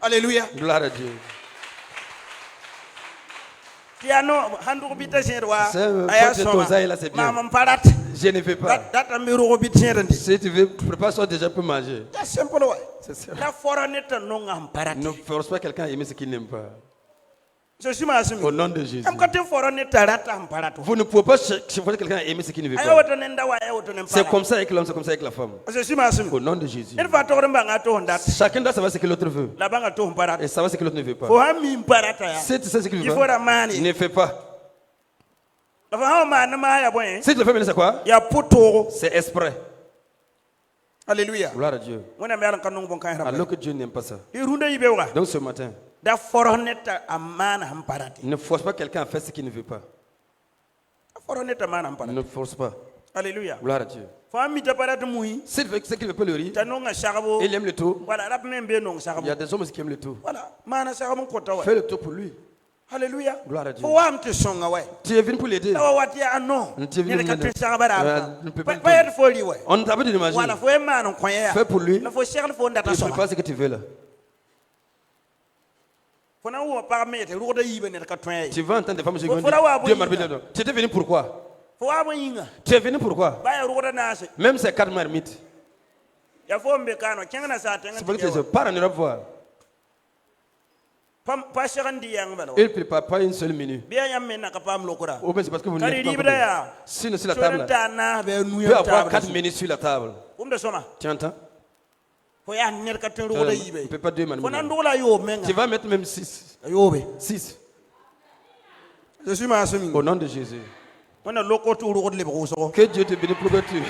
Alléluia. Gloire à Dieu. Je ne veux pas. Si tu veux, prépare-toi déjà pour manger. C'est ça. Ne force pas quelqu'un à aimer ce qu'il n'aime pas. Au nom de Jésus. Vous ne pouvez pas forcer quelqu'un à aimer ce qu'il ne veut pas. C'est comme ça avec l'homme, c'est comme ça avec la femme. Au nom de Jésus. Chacun doit savoir ce que l'autre veut. Et savoir ce que l'autre ne veut pas. Si tu sais ce qu'il veut pas, ne fais pas. Si tu le fais, c'est quoi? C'est exprès. Alléluia. Gloire à Dieu. Alors que Dieu n'aime pas ça. Donc ce matin, ne force pas quelqu'un à faire ce qu'il ne veut pas. Ne force pas. Alléluia. Gloire à Dieu. S'il veut ce qu'il veut pas le riz, il aime le tout. Il y a des hommes qui aiment le tout. Fais le tout pour lui. Alléluia. Gloire à Dieu. Tu es venu pour l'aider. Tu es venu pour l'aider. On ne t'a pas dit d'imaginer. Fais pour lui. Tu ne sais pas ce que tu veux là. Tu vas entendre des femmes qui disent Dieu m'a béni. Tu étais venu pourquoi? Tu es venu pourquoi? Même ces 4 marmites. C'est pour que tu pars en Europe voir. Il ne prépare pas une seule minute. Oh, mais c'est parce que vous n'êtes pas. Sinon, sur la table, il peut avoir 4 minutes sur la table. Tu entends? Ne peut pas 2 marmites. Tu vas mettre même 6. 6. Au nom de Jésus. Que Dieu te bénisse pour que tu.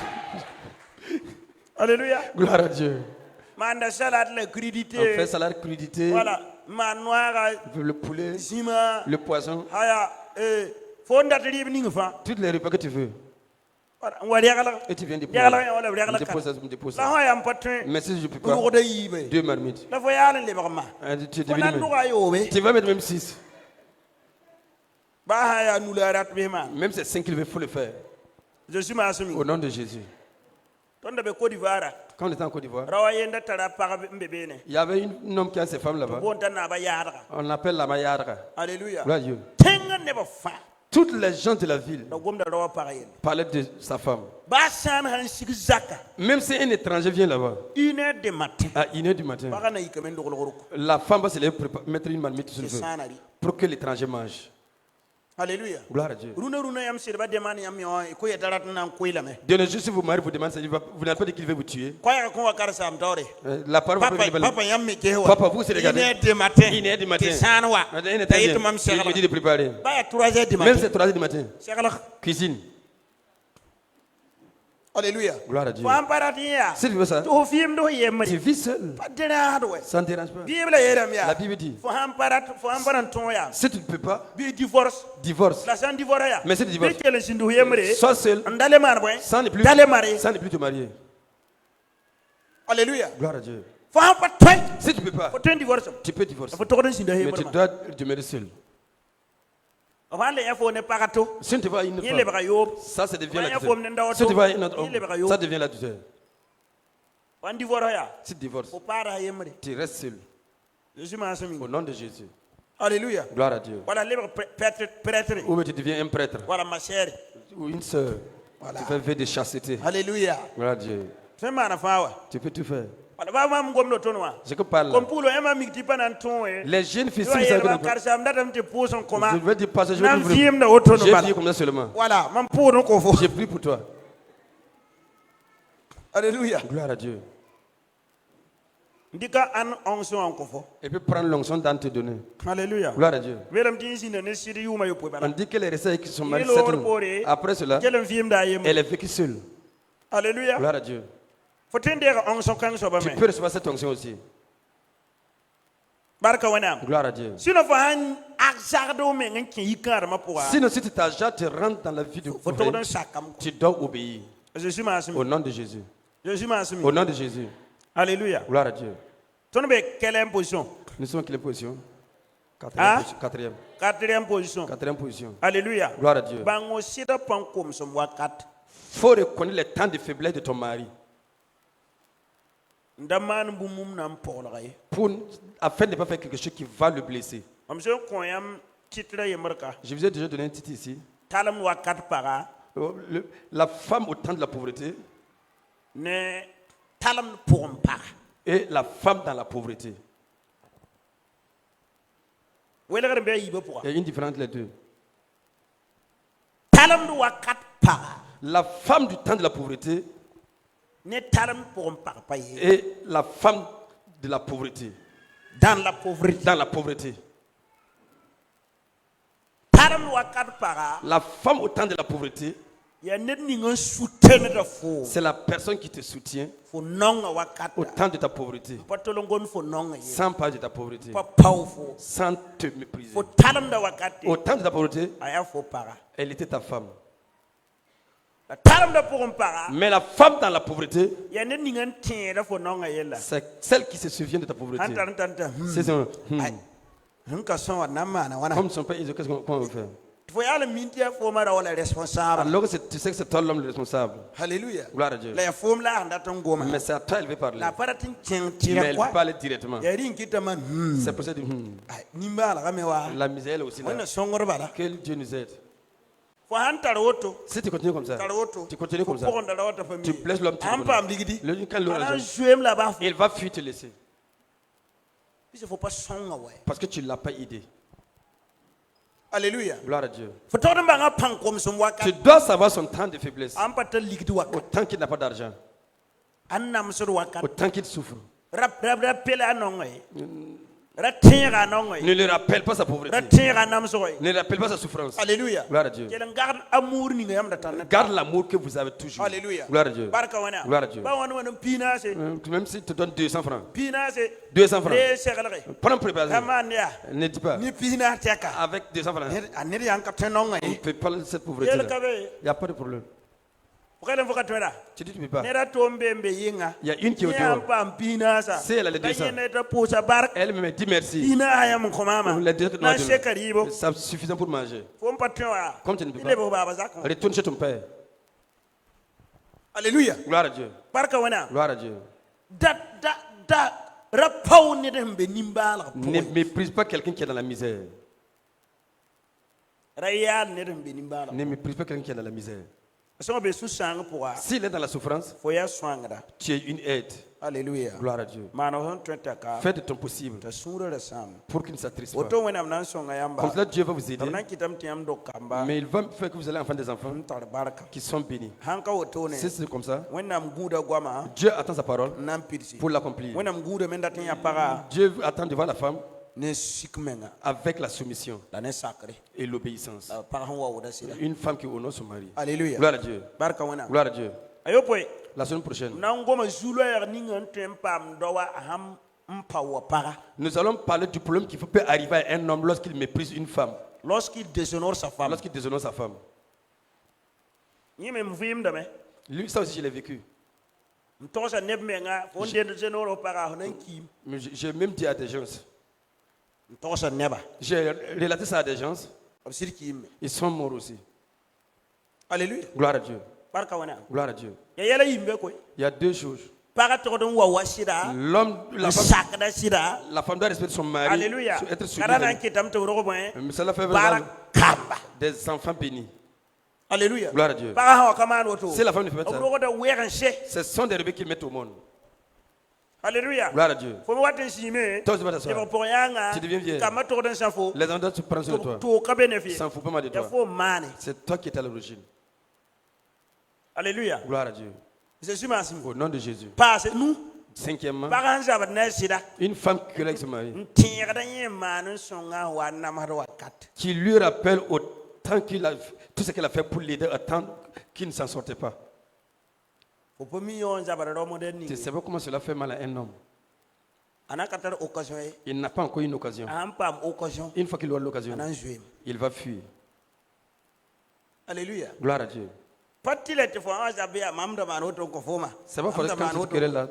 Alléluia. Gloire à Dieu. On fait salade crudité. Voilà. Le poulet. Le poisson. Toutes les repas que tu veux. Et tu viens de poser ça. Mais si je ne peux pas, 2 marmites. Tu vas mettre même 6. Même c'est 5 qu'il faut le faire. Au nom de Jésus. Quand on était en Côte d'Ivoire, il y avait un homme qui a ses femmes là-bas. On l'appelle la Mayadra. Alléluia. Gloire à Dieu. Toutes les gens de la ville parlaient de sa femme. Même si un étranger vient là-bas, à 1h du matin, la femme va se lever pour mettre une marmite sur le feu pour que l'étranger mange. Alléluia. Gloire à Dieu. De nos jours, si vous mariez, vous demandez, vous n'avez pas dit qu'il veut vous tuer. La parole Papa, vous, c'est regardez. 1h du matin. Il me dit de préparer. Même c'est 3h du matin. Cuisine. Alléluia. Gloire à Dieu. Si tu veux ça, tu vis seul. Ça ne dérange pas. La Bible dit, si tu ne peux pas, divorce. Mais si tu divorces, sois seul, sans ne plus te marier. Alléluia. Gloire à Dieu. Si tu ne peux pas, tu peux divorcer. Mais tu dois demeurer seul. Si tu vas à une femme, ça devient l'adultère. Si tu vas à une autre homme, ça devient l'adultère. Si tu divorces, tu restes seul. Au nom de Jésus. Alléluia. Gloire à Dieu. Ou tu deviens un prêtre. Ou une sœur. Tu fais vœu de chasteté. Alléluia. Gloire à Dieu. Tu peux tout faire. Je que parle. Les jeunes filles, si vous je veux dire pas ça, j'ai prié comme ça seulement. Voilà, J'ai prié pour toi. Alléluia. Gloire à Dieu. Ndika an onction en kofo. Et puis prendre l'onction dans te donner. Alléluia. Gloire à Dieu. Velam tinsi ne siri yuma yo On dit que les récits qui sont mariés, mariés, après cela, quel film d'ailleurs. elle est vécue seule. Alléluia. Gloire à Dieu. Faut tendre onction quand so ba Tu me. peux recevoir cette onction aussi. Barka wana. Gloire à Dieu. Sino fa han aksardo me ngi yikar ma pour. Sinon, si tu t'ajoutes, tu rentres dans la vie de Faut tendre sakam. tu dois obéir. Jésus m'a assis. Au nom de Jésus. Jésus m'a assis. Au nom de Jésus. Alléluia. Gloire à Dieu. Ton be quelle position? Nous sommes en quelle position? Quatrième. Quatrième position. Quatrième position. Alléluia. Gloire à Dieu. Bango sida pankom som wakat. Faut reconnaître les temps de faiblesse de ton mari. Ndaman bumum nam polray. Pour, afin de ne pas faire quelque chose qui va le blesser. Amse koyam titra yemarka. Je vous ai déjà donné un titre ici. Talam wakat para. La femme au temps de la pauvreté Ne talam pour para. et la femme dans la pauvreté. Il y a une différence entre les deux. Talam wakat para. La femme du temps de la pauvreté Ne talam pour para paye. et la femme de la pauvreté. Dans la pauvreté. Dans la pauvreté. Talam wakat para. La femme au temps de la pauvreté, Ya net ningon soutene da fo. c'est la personne qui te soutient Fo nonga wakat. au temps de ta pauvreté. Patolongon fo nonga ye. Sans parler de ta pauvreté. Pa powerful. Sans te mépriser. Fo talam da wakati. Au temps de ta pauvreté, Aya fo para. elle était ta femme. La talam da pour para. Mais la femme dans la pauvreté, Ya net ningon tin da fo nonga ye la. c'est celle qui se souvient de ta pauvreté. Anta. C'est son, Nka son wa namana wana. comme son père, qu'est-ce qu'on va faire? Faut y aller mintia faut mara wala responsable. Alors que tu sais que c'est toi l'homme le responsable. Alléluia. Gloire à Dieu. La forme là anda ton goma. Mais c'est à toi qu'elle veut parler. La paratin tien Mais tira elle quoi? parle directement. Ya rin kita man. C'est pour ça que Nimba la gamewa. la misère elle est aussi là. Wana songor bala. Que Dieu nous aide. Faut hantar auto. Si tu continues comme ça, tu continues comme ça, Pour ndala auto famille. tu blesses l'homme. tu le Ampa connais. mligidi. Quand l'homme Ana a jouem là bas. il va fuir te laisser. Il faut pas songa ouais. Parce que tu ne l'as pas aidé. Alléluia. Gloire à Dieu. Faut tordre banga pan comme son waka. Tu dois savoir son temps de faiblesse. Ampa te ligidi waka. Autant qu'il n'a pas d'argent. Annam sur waka. Autant qu'il souffre. Rap pela nongay. Ratira nongay. Ne le rappelle pas sa pauvreté. Ratira nam soy. Ne rappelle pas sa souffrance. Alléluia. Gloire à Dieu. Quel garde amour ni ngam da tan. Garde l'amour que vous avez toujours. Alléluia. Gloire à Dieu. Barka wana. Gloire à Dieu. Ba wana wana pina se. Même si tu te donnes 200 francs. Pina se. 200 francs. Le segalare. Prends préparation. Kamania. Ne dis pas. Ni pina teka. Avec 200 francs. Anir yang kapten nongay. On ne peut pas cette pauvreté. Quel Il kabe. n'y a pas de problème. Pourquoi ne voka Tu dis tu ne peux pas. Nera tombe mbe yinga. Il y a une qui est au Ni dehors. ampa pina sa. Si elle a les 200. Kayene ta posa barka. Elle me dit merci. Pina ayam komama. Les 200 Na shekaribo. c'est suffisant pour manger. Fom patwa. Comme tu ne peux Ile pas. bo baba zakon. Retourne chez ton père. Alléluia. Gloire à Dieu. Barka wana. Gloire à Dieu. Da rapau ne dem be nimbala. Ne méprise pas quelqu'un qui est dans la misère. Rayal ne dem be nimbala. Ne méprise pas quelqu'un qui est dans la misère. So be su sang pour. S'il est dans la souffrance, Foya swangda. tu es une aide. Alléluia. Gloire à Dieu. Mano hon twentaka. Fais de ton possible Ta sura da sam. pour qu'il ne s'attriste pas. Oto wena nan songa yamba. Comme cela, Dieu va vous aider. Nan kitam tiam do kamba. Mais il va faire que vous allez enfants des enfants Tar barka. qui sont bénis. Hanka oto ne. Si c'est comme ça, Wena mguda gwama. Dieu attend sa parole Nan pirsi. pour l'accomplir. Wena mguda menda tin ya para. Dieu attend de voir la femme Ne sikmenga. avec la soumission La ne sacré. et l'obéissance. Para hon wa oda sira. Une femme qui honore son mari. Alléluia. Gloire à Dieu. Barka wana. Gloire à Dieu. Ayo poy. La semaine prochaine, Nangoma zulu ya ningan tempam dowa aham mpa wa para. nous allons parler du problème qui peut arriver à un homme lorsqu'il méprise une femme, Lorsqu'il déshonore sa femme. lorsqu'il déshonore sa femme. Ni me mvim dame. Lui, ça aussi, je l'ai vécu. Mtosa nebmenga fonde déshonore para honan kim. Mais j'ai même dit à des gens, Mtosa neba. j'ai relaté ça à des gens, Absir kim. ils sont morts aussi. Alléluia. Gloire à Dieu. Barka wana. Gloire à Dieu. Ya yala yimbe koy. Il y a deux choses. Para todon wa wasida. L'homme, Sakda sida. la femme doit respecter son mari, Alléluia. être soumise. Karana kitam te woro boy. Mais cela fait Barakamba. des enfants bénis. Alléluia. Gloire à Dieu. Para hawa kaman woto. Si la femme ne fait pas ça, Obro da weran she. ce sont des rebelles qu'ils mettent au monde. Alléluia. Gloire à Dieu. Faut voir tes chimés. Toi, tu vas t'asseoir. Tu deviens vieille. Les enfants se prennent sur toi. Ça ne fout pas mal de toi. C'est toi qui es à l'origine. Alléluia. Gloire à Dieu. Au nom de Jésus. Nous. Cinquièmement, une femme qui avec son mari, qui lui rappelle autant qu'il a tout ce qu'elle a fait pour l'aider à temps qu'il ne s'en sortait pas. Tu sais pas comment cela fait mal à un homme. Il n'a pas encore une occasion. Une fois qu'il aura l'occasion, il va fuir. Alléluia. Gloire à Dieu. C'est pas forcément que là.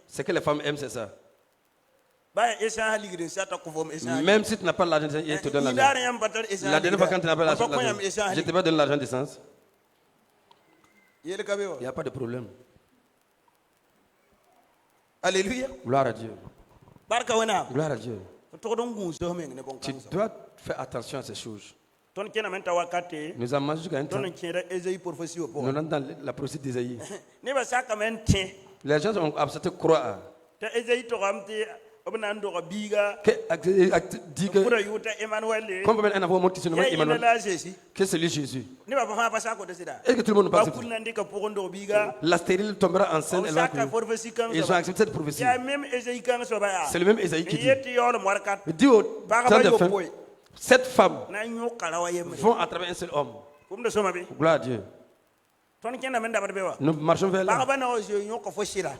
C'est que les femmes aiment, c'est ça. Même si tu n'as pas l'argent, il te donne l'argent. La dernière fois quand tu n'as pas l'argent, je te vais donner l'argent d'essence. Il n'y a pas de problème. Alléluia. Gloire à Dieu. Gloire à Dieu. Tu dois faire attention à ces choses. Nous avons mangé jusqu'à un temps. Nous sommes dans la procédure d'Ésaïe. Les gens ont accepté de croire. Comme un enfant qui se nomme Emmanuel, que c'est lui Jésus. Est-ce que tout le monde parle de ça? La stérile tombera enceinte et ils ont accepté cette prophétie. C'est le même Ésaïe qui dit. Il dit au temps de fin, cette femme vont à travers un seul homme. Gloire à Dieu. Nous marchons vers là.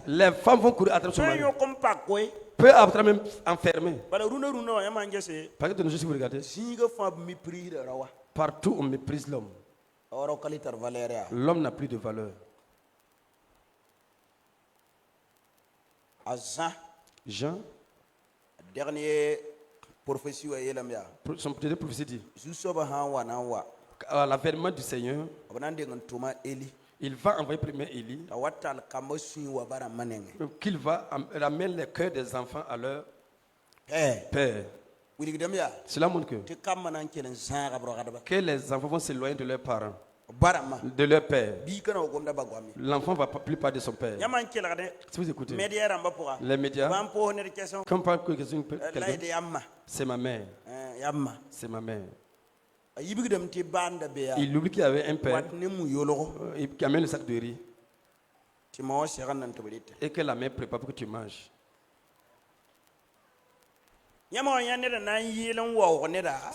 Les femmes vont courir à travers son mari. Peu après même enfermé. Parce que de nos jours, si vous regardez, partout on méprise l'homme. L'homme n'a plus de valeur. Jean, dernier prophétie, son dernier prophétie dit, à l'avènement du Seigneur, il va envoyer premier Élie, qu'il va amener le cœur des enfants à leur père. Cela montre que les enfants vont s'éloigner de leurs parents, de leur père. L'enfant ne va plus parler de son père. Si vous écoutez, les médias, quand on parle de quelqu'un, c'est ma mère. C'est ma mère. Il oublie qu'il y avait un père qui amène le sac de riz et que la mère prépare pour que tu manges. Si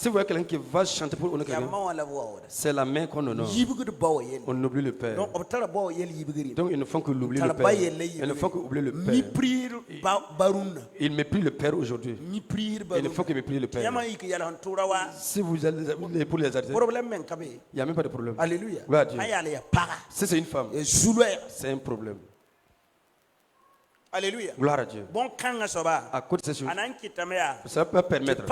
vous voyez quelqu'un qui va chanter pour honorer quelqu'un, c'est la mère qu'on honore. On oublie le père. Donc ils ne font que l'oublier le père. Ils ne font que oublier le père. Ils méprisent le père aujourd'hui. Il ne faut que méprisent le père. Si vous allez pour les arrêter, il n'y a même pas de problème. Alléluia. Si c'est une femme, c'est un problème. Alléluia. Gloire à Dieu. À cause de ces choses, ça peut permettre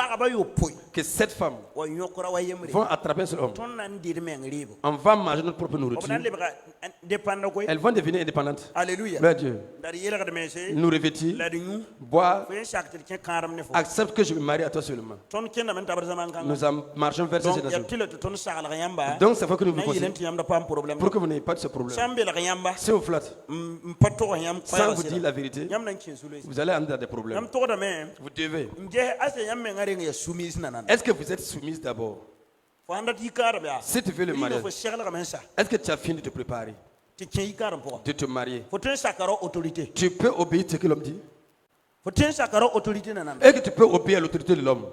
que cette femme vont attraper cet homme. On va manger notre propre nourriture. Elles vont devenir indépendantes. Alléluia. Gloire à Dieu. Nous revêtir, boire, accepte que je me marie à toi seulement. Nous marchons vers ces choses. Donc c'est fois que nous vous conseillons pour que vous n'ayez pas de ce problème. Si vous flattez, sans vous dire la vérité, vous allez entrer dans des problèmes. Vous devez. Est-ce que vous êtes soumise d'abord? Si tu veux le mariage, est-ce que tu as fini de te préparer, de te marier? Tu peux obéir à ce que l'homme dit? Est-ce que tu peux obéir à l'autorité de l'homme?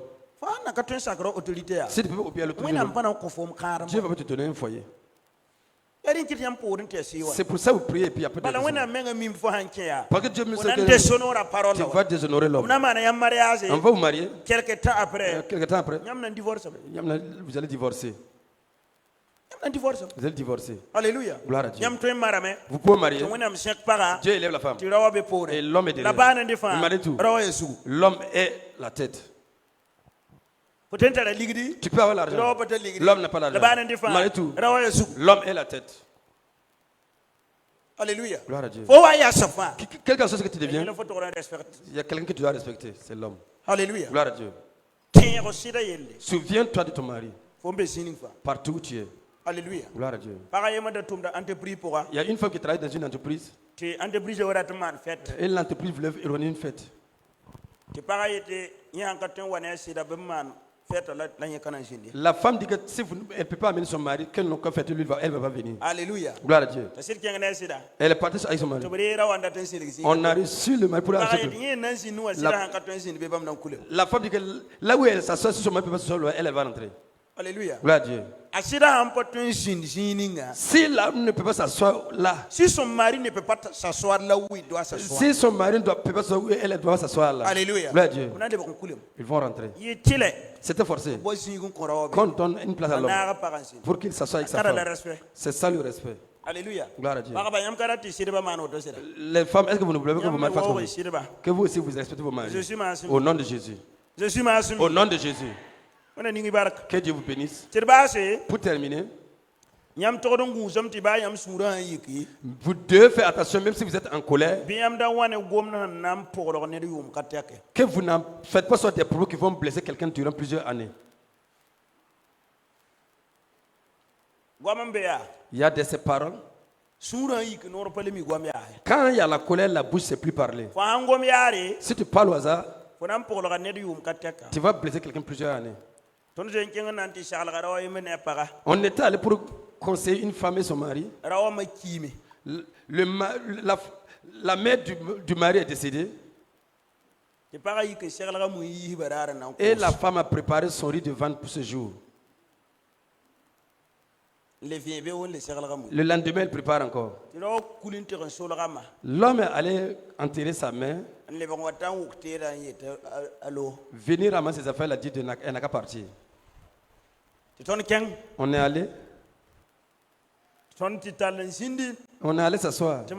Si tu peux obéir à l'autorité de l'homme, Dieu va te donner un foyer. C'est pour ça que vous priez et puis après parce que Dieu me sait que tu vas déshonorer l'homme. On va vous marier. Quelque temps après, vous allez divorcer. Vous allez divorcer. Alléluia. Gloire à Dieu. Vous pouvez marier. Dieu élève la femme. Et l'homme est derrière. Il m'a dit tout. L'homme est la tête. Tu peux avoir l'argent. L'homme n'a pas l'argent. Malgré tout, l'homme est la tête. Alléluia. Gloire à Dieu. Quelque chose que tu deviens, il y a quelqu'un que tu dois respecter, c'est l'homme. Alléluia. Gloire à Dieu. Souviens-toi de ton mari. Partout où tu es. Alléluia. Gloire à Dieu. Il y a une femme qui travaille dans une entreprise. te entreprise ora te man fête Et l'entreprise voulait organiser une fête. te paga yete yan ka ten wana sida be man fête la nya kana jindi. La femme dit que si elle ne peut pas amener son mari, qu'elle n'a qu'à fêter, elle va pas venir. Alléluia. Gloire à Dieu. Ta sir kenga sida. Elle est partie avec son mari. To bere ra wanda ten sir gisi. On a reçu le mari pour la fête. La femme dit que là où elle s'assoit sur son mari, elle va rentrer. Alléluia. Gloire à Dieu. Si l'homme ne peut pas s'asseoir là, si son mari ne peut pas s'asseoir là où il doit s'asseoir, si son mari ne peut pas s'asseoir où elle doit s'asseoir là, Alléluia. Gloire à Dieu. Ils vont rentrer. C'était forcé. Qu'on donne une place à l'homme pour qu'il s'assoie avec sa femme. C'est ça le respect. Alléluia. Gloire à Dieu. Les femmes, est-ce que vous ne voulez pas que vos maris fassent comme vous? Que vous aussi vous respectez vos maris. Au nom de Jésus. Au nom de Jésus. Que Dieu vous bénisse. Pour terminer, vous devez faire attention, même si vous êtes en colère, que vous n'en faites pas soit des propos qui vont blesser quelqu'un durant plusieurs années. Il y a de ces paroles. Quand il y a la colère, la bouche ne sait plus parler. Si tu parles au hasard, tu vas blesser quelqu'un plusieurs années. On était allé pour conseiller une femme et son mari. La mère du mari est décédée. Et la femme a préparé son riz de vente pour ce jour. Le lendemain, elle prépare encore. L'homme est allé enterrer sa mère. Venir ramasser ses affaires, elle a dit elle n'a qu'à partir. On est allé. On est allé s'asseoir. Je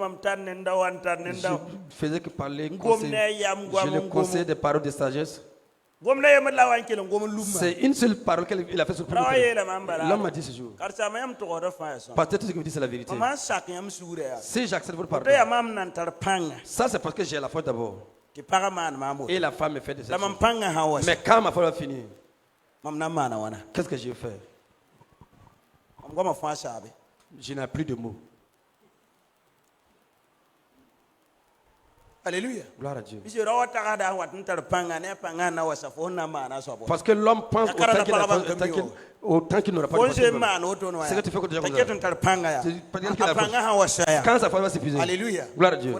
faisais que parler. Je le conseillais des paroles de sagesse. C'est une seule parole qu'il a fait sur le problème. L'homme m'a dit ce jour. Peut-être ce que vous dites, c'est la vérité. Si j'accepte votre parole, ça c'est parce que j'ai la faute d'abord. Et la femme est faite de cette chose. Mais quand ma femme va finir, qu'est-ce que j'ai fait? Je n'ai plus de mots. Alléluia. Gloire à Dieu. Parce que l'homme pense autant qu'il n'aura pas de c'est que tu fais que déjà comme ça. Quand sa femme va s'épuiser. Alléluia. Gloire à Dieu.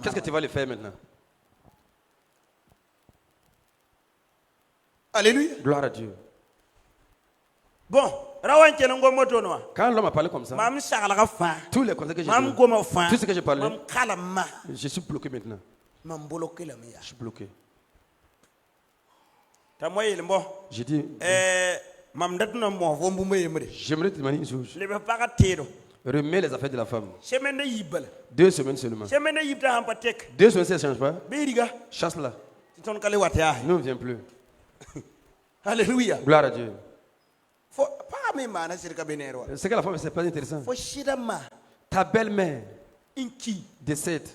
Qu'est-ce que tu vas lui faire maintenant? Alléluia. Gloire à Dieu. Bon. Quand l'homme a parlé comme ça, tous les conseils que j'ai donnés, tout ce que j'ai parlé, je suis bloqué maintenant. Je suis bloqué. J'ai dit, j'aimerais te demander une chose. Remets les affaires de la femme. 2 semaines seulement. 2 semaines, ça ne change pas. Chasse-la. Ne viens plus. Alléluia. Gloire à Dieu. C'est que la femme, c'est pas intéressant. Ta belle-mère décède.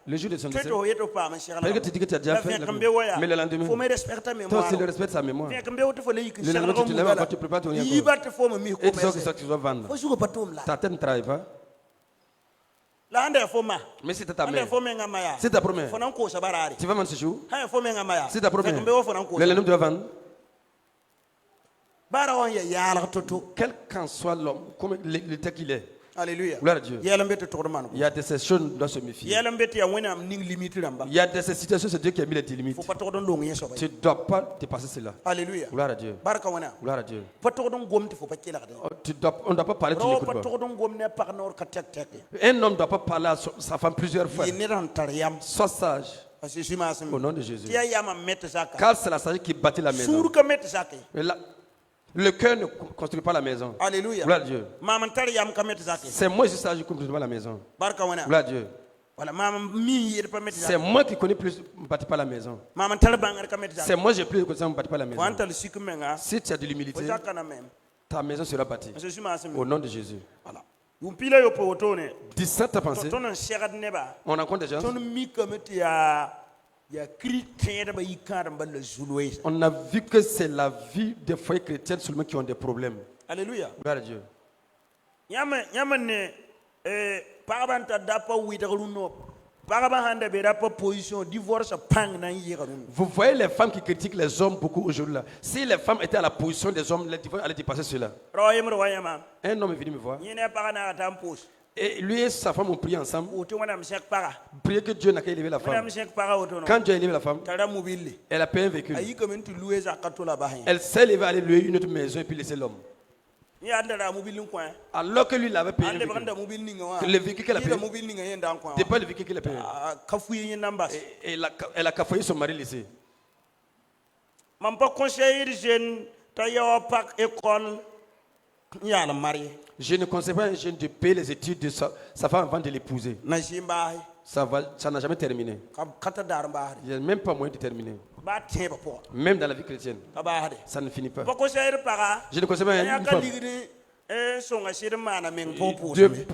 Le jour de son décès. Parce que tu dis que tu as déjà fait. Mais le lendemain, toi aussi, le respect de sa mémoire. Le lendemain, tu te lèves encore, tu prépares ton yako. Et tu sais que ça, tu dois vendre. Ta tête ne travaille pas. Mais si tu ta mère, c'est ta première. Tu vas vendre ce jour. C'est ta première. Le lendemain, tu vas vendre. Quel qu'en soit l'homme, comme l'état qu'il est. Alléluia. Gloire à Dieu. Il y a des situations où on doit se méfier. Il y a des situations où c'est Dieu qui a mis les limites. Tu ne dois pas dépasser cela. Alléluia. Gloire à Dieu. Gloire à Dieu. On ne doit pas parler, tu n'écoutes pas. Un homme ne doit pas parler à sa femme plusieurs fois. Sois sage. Au nom de Jésus. Car c'est la sagesse qui bâtit la maison. Le cœur ne construit pas la maison. Alléluia. Gloire à Dieu. C'est moi qui suis sage qui ne construis pas la maison. Gloire à Dieu. C'est moi qui connais plus, ne bâtis pas la maison. C'est moi j'ai plus de connaissances, ne bâtis pas la maison. Si tu as de l'humilité, ta maison sera bâtie. Au nom de Jésus. Dis ta pensée. On rencontre des gens. On a vu que c'est la vie des foyers chrétiens seulement qui ont des problèmes. Alléluia. Gloire à Dieu. Parabanta dapa witaruno. Parabahanda berapa position divorce pang na yirun. Vous voyez les femmes qui critiquent les hommes beaucoup aujourd'hui là. Si les femmes étaient à la position des hommes, le divorce allait dépasser cela. Un homme est venu me voir. Et lui et sa femme ont prié ensemble. Priez que Dieu n'a qu'à élever la femme. Quand Dieu a élevé la femme, elle a payé un véhicule. Elle s'est levée à aller louer une autre maison et puis laisser l'homme. Alors que lui il avait payé un véhicule. Le véhicule qu'elle a payé, c'est pas le véhicule qu'elle a payé. Et elle a cafouillé son mari laissé. Je ne conseille pas à un jeune de payer les études de sa femme avant de l'épouser. Ça n'a jamais terminé. Il n'y a même pas moyen de terminer. Même dans la vie chrétienne, ça ne finit pas. Je ne conseille pas à une femme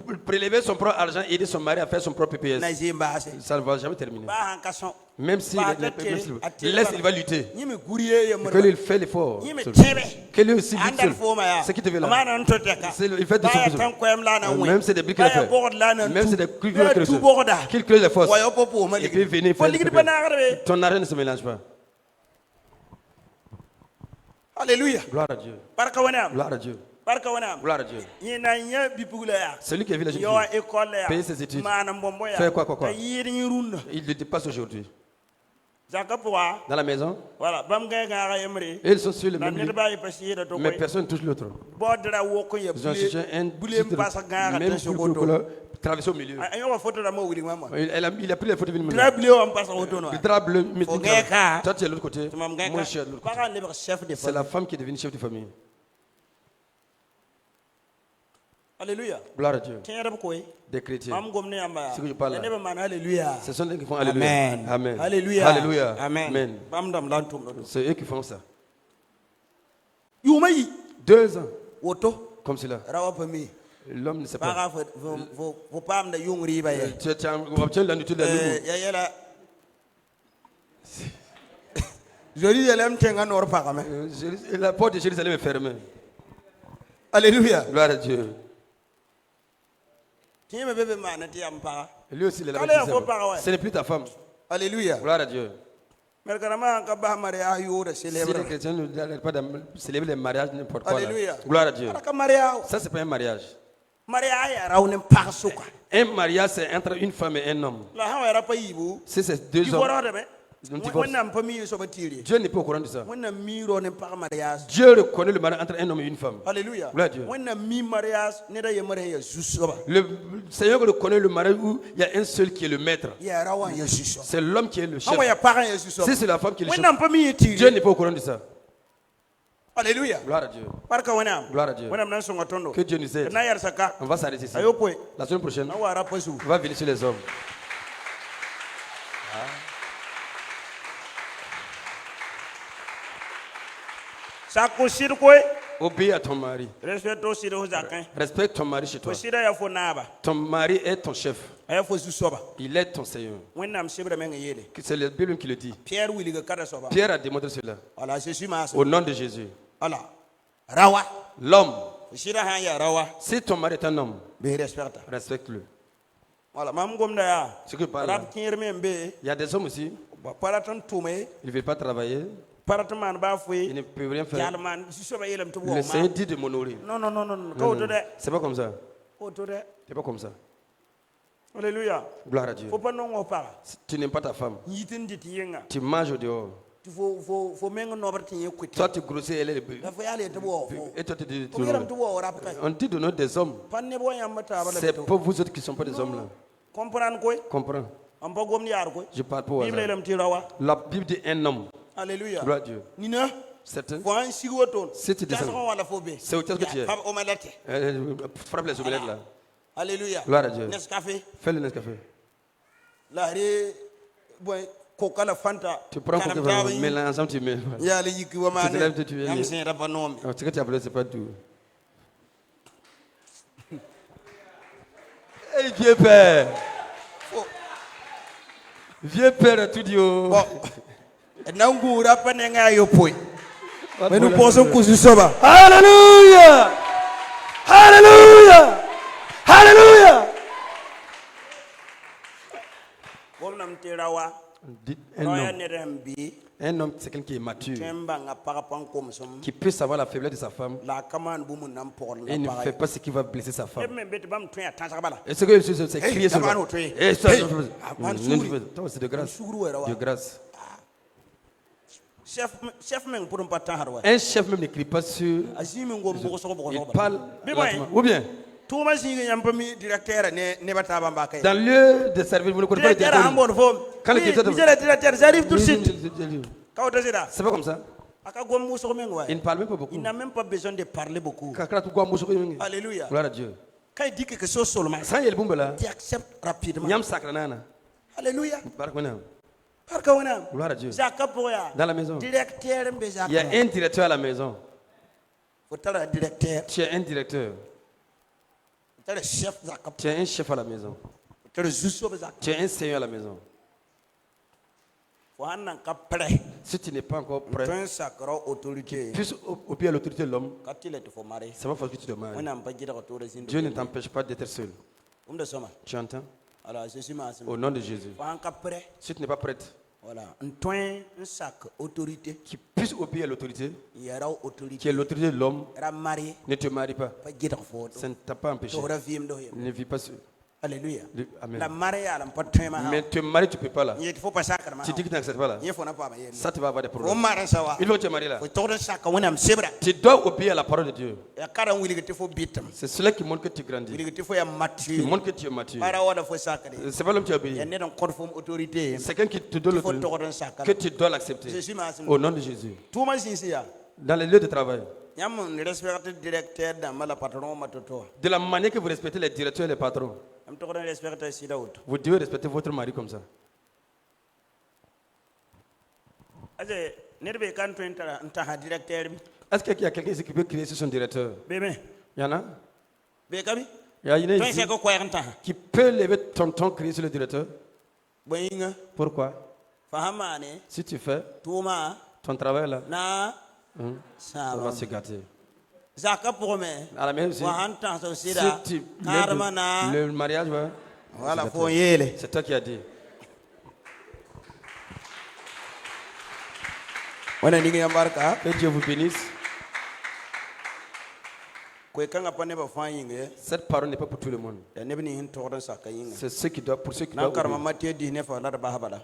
de prélever son propre argent et aider son mari à faire son propre PPS. Ça ne va jamais terminer. Même si laisse, il va lutter. Que lui fait l'effort. Que lui aussi lutte seul. Ce qui te veut là. Il fait de son chose. Même si c'est des briques qu'il a fait. Même si c'est des briques qu'il crée les forces. Et puis venez faire. Ton argent ne se mélange pas. Alléluia. Gloire à Dieu. Gloire à Dieu. Gloire à Dieu. Celui qui est venu payer ses études, faire quoi. Il le dépasse aujourd'hui. Dans la maison, ils sont sur le même lit, mais personne ne touche l'autre. Ils ont cherché un titre, même plus traversé au milieu. Il a pris les photos de le drap bleu, toi tu es de l'autre côté, moi je suis de l'autre côté. C'est la femme qui est devenue chef de famille. Alléluia. Gloire à Dieu. Des chrétiens. Ce que je parle là, ce sont eux qui font Alléluia. Amen. Alléluia. Alléluia. Amen. C'est eux qui font ça. 2 ans. Comme cela. L'homme ne sait pas. Tu obtiens la nourriture de la porte de Jérusalem est fermée. Alléluia. Gloire à Dieu. Lui aussi, il est là. Ce n'est plus ta femme. Alléluia. Gloire à Dieu. Si les chrétiens n'arrêtent pas de célébrer les mariages n'importe quoi. Gloire à Dieu. Ça, c'est pas un mariage. Un mariage, c'est entre une femme et un homme. Si c'est 2 hommes, Dieu n'est pas au courant de ça. Dieu reconnaît le mariage entre un homme et une femme. Alléluia. Gloire à Dieu. Le Seigneur reconnaît le mariage où il y a un seul qui est le maître. C'est l'homme qui est le chef. Si c'est la femme qui est le chef, Dieu n'est pas au courant de ça. Alléluia. Gloire à Dieu. Gloire à Dieu. Que Dieu nous aide. On va s'arrêter ici. La semaine prochaine, on va venir sur les hommes. Obéis à ton mari. Respecte ton mari chez toi. Ton mari est ton chef. Il est ton Seigneur. C'est la Bible qui le dit. Pierre a démontré cela. Au nom de Jésus. L'homme. Si ton mari est un homme, respecte-le. Ce que je parle là. Il y a des hommes aussi. Ils ne veulent pas travailler. Il ne peut rien faire. Le Seigneur dit de m'honorer. Non. C'est pas comme ça. C'est pas comme ça. Alléluia. Gloire à Dieu. Tu n'aimes pas ta femme. Tu manges au dehors. Toi tu grossis, elle est. Et toi tu dis. On dit de nous des hommes. C'est pas vous autres qui ne sont pas des hommes là. Comprends. Je parle pour vous. La Bible dit un homme. Alléluia. Gloire à Dieu. Certains. Si tu descends, c'est au test que tu es. Frappe les omelettes là. Alléluia. Gloire à Dieu. Fais le Nescafé. Tu prends coca, mélange ensemble, tu mets. Tu te lèves, tu es. Ce que tu as appelé, c'est pas tout. Hey, vieux père. Vieux père, tout dit. Mais nous pensons que c'est ça. Alléluia! Alléluia! Alléluia! Dites un homme, c'est quelqu'un qui est mature, qui peut savoir la faiblesse de sa femme et il ne fait pas ce qui va blesser sa femme. Et ce que c'est crier sur moi. C'est de grâce. De grâce. Un chef même ne crie pas sur. Il parle. Ou bien dans le lieu de service, vous ne connaissez pas le directeur. Quand le directeur j'arrive tout de suite. C'est pas comme ça. Il ne parle même pas beaucoup. Il n'a même pas besoin de parler beaucoup. Alléluia. Gloire à Dieu. Quand il dit quelque chose seulement, tu acceptes rapidement. Alléluia. Gloire à Dieu. Dans la maison, il y a un directeur à la maison. Tu es un directeur. Tu es un chef à la maison. Tu es un seigneur à la maison. Si tu n'es pas encore prêt, plus au pied à l'autorité de l'homme, ça va falloir que tu te maries. Dieu ne t'empêche pas d'être seul. Tu entends? Au nom de Jésus. Si tu n'es pas prête, qui puisse obéir à l'autorité, qui est l'autorité de l'homme, ne te marie pas. Ça ne t'a pas empêché. Ne vis pas seul. Alléluia. Amen. Mais te marier, tu ne peux pas là. Tu dis que tu n'acceptes pas là. Ça, tu vas avoir des problèmes. Il faut que tu te maries là. Tu dois obéir à la parole de Dieu. C'est cela qui montre que tu grandis. Qui montre que tu es mature. C'est pas l'homme qui obéit. C'est quelqu'un qui te donne l'autorité. Que tu dois l'accepter. Au nom de Jésus. Dans les lieux de travail. De la manière que vous respectez les directeurs et les patrons, vous devez respecter votre mari comme ça. Est-ce qu'il y a quelqu'un qui peut crier sur son directeur? Il y en a? Il y a une qui peut lever ton ton crier sur le directeur? Pourquoi? Si tu fais ton travail là, ça va se gâter. À la même aussi, si tu le mariage, c'est toi qui as dit. Que Dieu vous bénisse. Cette parole n'est pas pour tout le monde. C'est ceux qui doivent, pour ceux qui doivent.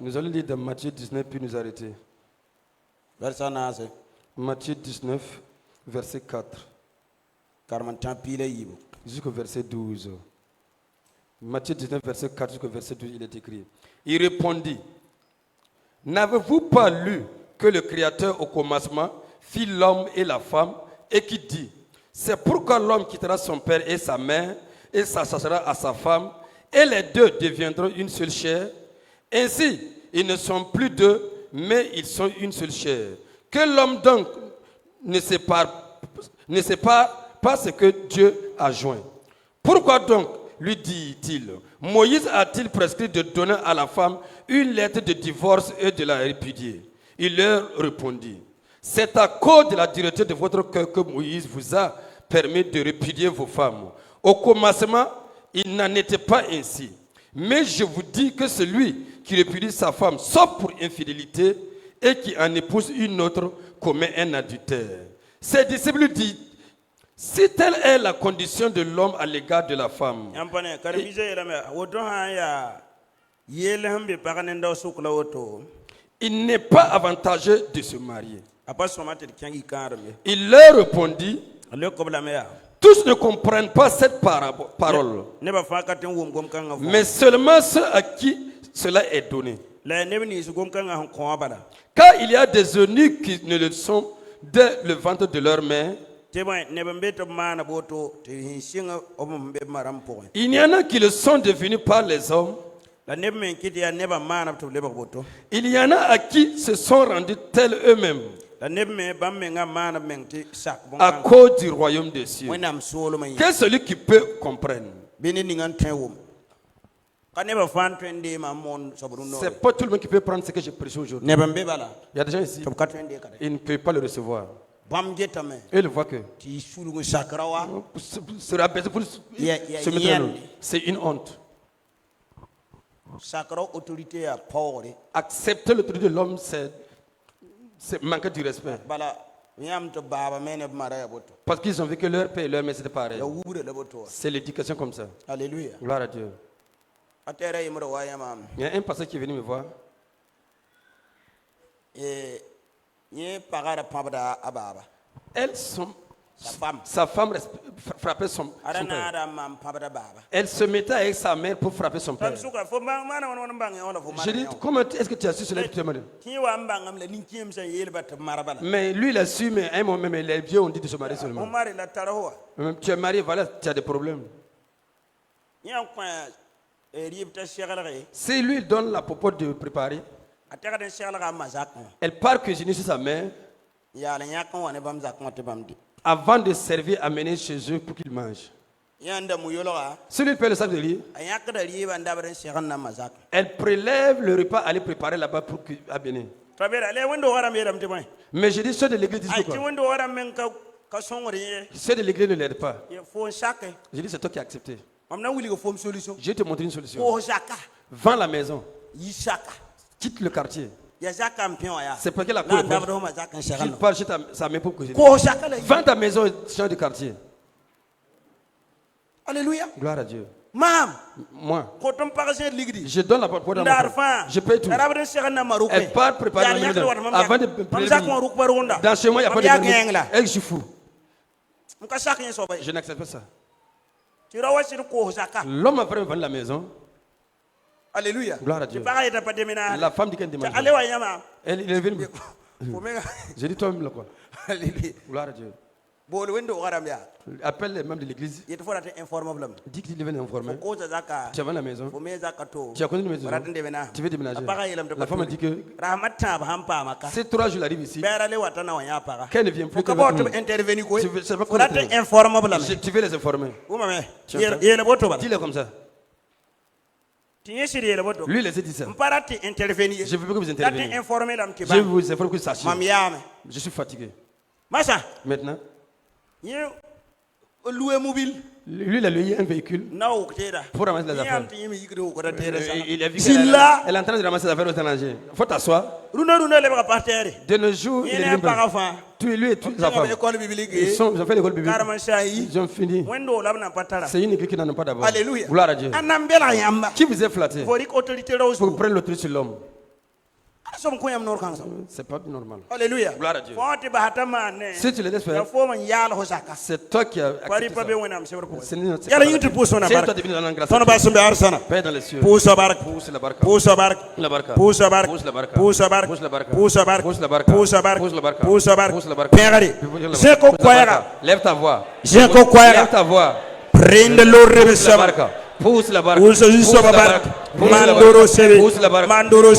Nous allons lire dans Matthieu 19 puis nous arrêter. Matthieu 19, verset 4. Jusqu'au verset 12. Matthieu 19, verset 4 jusqu'au verset 12, il est écrit. Il répondit, n'avez-vous pas lu que le Créateur au commencement fit l'homme et la femme et qui dit, c'est pourquoi l'homme quittera son père et sa mère et s'attachera à sa femme et les deux deviendront une seule chair. Ainsi, ils ne sont plus deux, mais ils sont une seule chair. Que l'homme donc ne sépare pas ce que Dieu a joint. Pourquoi donc, lui dit-il, Moïse a-t-il prescrit de donner à la femme une lettre de divorce et de la répudier? Il leur répondit, c'est à cause de la dureté de votre cœur que Moïse vous a permis de répudier vos femmes. Au commencement, il n'en était pas ainsi. Mais je vous dis que celui qui répudie sa femme, sauf pour infidélité, et qui en épouse une autre, commet un adultère. Ses disciples disent, si telle est la condition de l'homme à l'égard de la femme, il n'est pas avantageux de se marier. Il leur répondit, tous ne comprennent pas cette parole, mais seulement ceux à qui cela est donné. Car il y a des eunuques qui ne le sont dès le ventre de leur mère. Il y en a qui le sont devenus par les hommes. Il y en a à qui se sont rendus tels eux-mêmes à cause du royaume des cieux. Quel est celui qui peut comprendre? C'est pas tout le monde qui peut prendre ce que j'ai prêché aujourd'hui. Il y a des gens ici, ils ne peuvent pas le recevoir. Et ils voient que sera baisé pour se mettre à l'eau. C'est une honte. Accepter l'autorité de l'homme, c'est manquer du respect. Parce qu'ils ont vu que leur père et leur mère c'était pareil. C'est l'éducation comme ça. Alléluia. Gloire à Dieu. Il y a un pasteur qui est venu me voir. Sa femme frappait son père. Elle se mettait avec sa mère pour frapper son père. Je dis, comment est-ce que tu as su cela? Mais lui, il a su, mais à un moment même, les vieux ont dit de se marier seulement. Tu es marié, voilà, tu as des problèmes. Si lui, il donne la popote de préparer, elle part cuisiner sur sa mère. Avant de servir, amener chez eux pour qu'ils mangent. Si lui paie le sac de riz, elle prélève le repas, aller préparer là-bas pour amener. Mais je dis, ceux de l'église disent quoi? Ceux de l'église ne l'aident pas. Je dis, c'est toi qui as accepté. Je vais te montrer une solution. Vends la maison. Quitte le quartier. C'est parce que la cour qu'il part chez sa mère pour cuisiner. Vends ta maison et change de quartier. Alléluia. Gloire à Dieu. Moi, je donne la porte à ma femme. Je paye tout. Elle part préparer la maison. Avant de préparer. Dans chez moi, il n'y a pas de maison. Elle, je suis fou. Je n'accepte pas ça. L'homme a vraiment vendu la maison. Alléluia. Gloire à Dieu. La femme dit qu'elle démarre. Elle est venue. J'ai dit toi-même là quoi. Gloire à Dieu. Appelle les membres de l'église. Dis qu'ils deviennent informés. Tu as vendu la maison. Tu as connu une maison. Tu veux déménager. La femme a dit que ces 3 jours arrivent ici. Qu'elle ne vient plus. Tu veux les informer. Dis-le comme ça. Lui, il a dit ça. Je veux que vous interveniez. Je veux vous informer que vous sachiez. Je suis fatigué. Maintenant, lui, il a loué un véhicule pour ramasser les affaires. Il a vu qu'elle est en train de ramasser les affaires aux étrangers. Il faut t'asseoir. De nos jours, il est tu lui et toutes les affaires. Ils ont fait l'école biblique. Ils ont fini. C'est une église qui n'en a pas d'abord. Gloire à Dieu. Qui vous est flatté pour prendre l'autorité sur l'homme? C'est pas normal. Alléluia. Gloire à Dieu. Si tu le laisses faire, c'est toi qui as accepté ça. C'est toi devenu dans l'angresse. Père dans les cieux. Pousse la barque. Pousse la barque. Pousse la barque. Pousse la barque. Pousse la barque. Pousse la barque. Pousse la barque. Pousse la barque. Pousse la barque. Pousse la barque. Pousse la barque. Pousse la barque. Pousse la barque. Lève ta voix. Lève ta voix. Prende l'orre Pousse la barque. Pousse la barque. Pousse la barque. Pousse la barque. Mandoro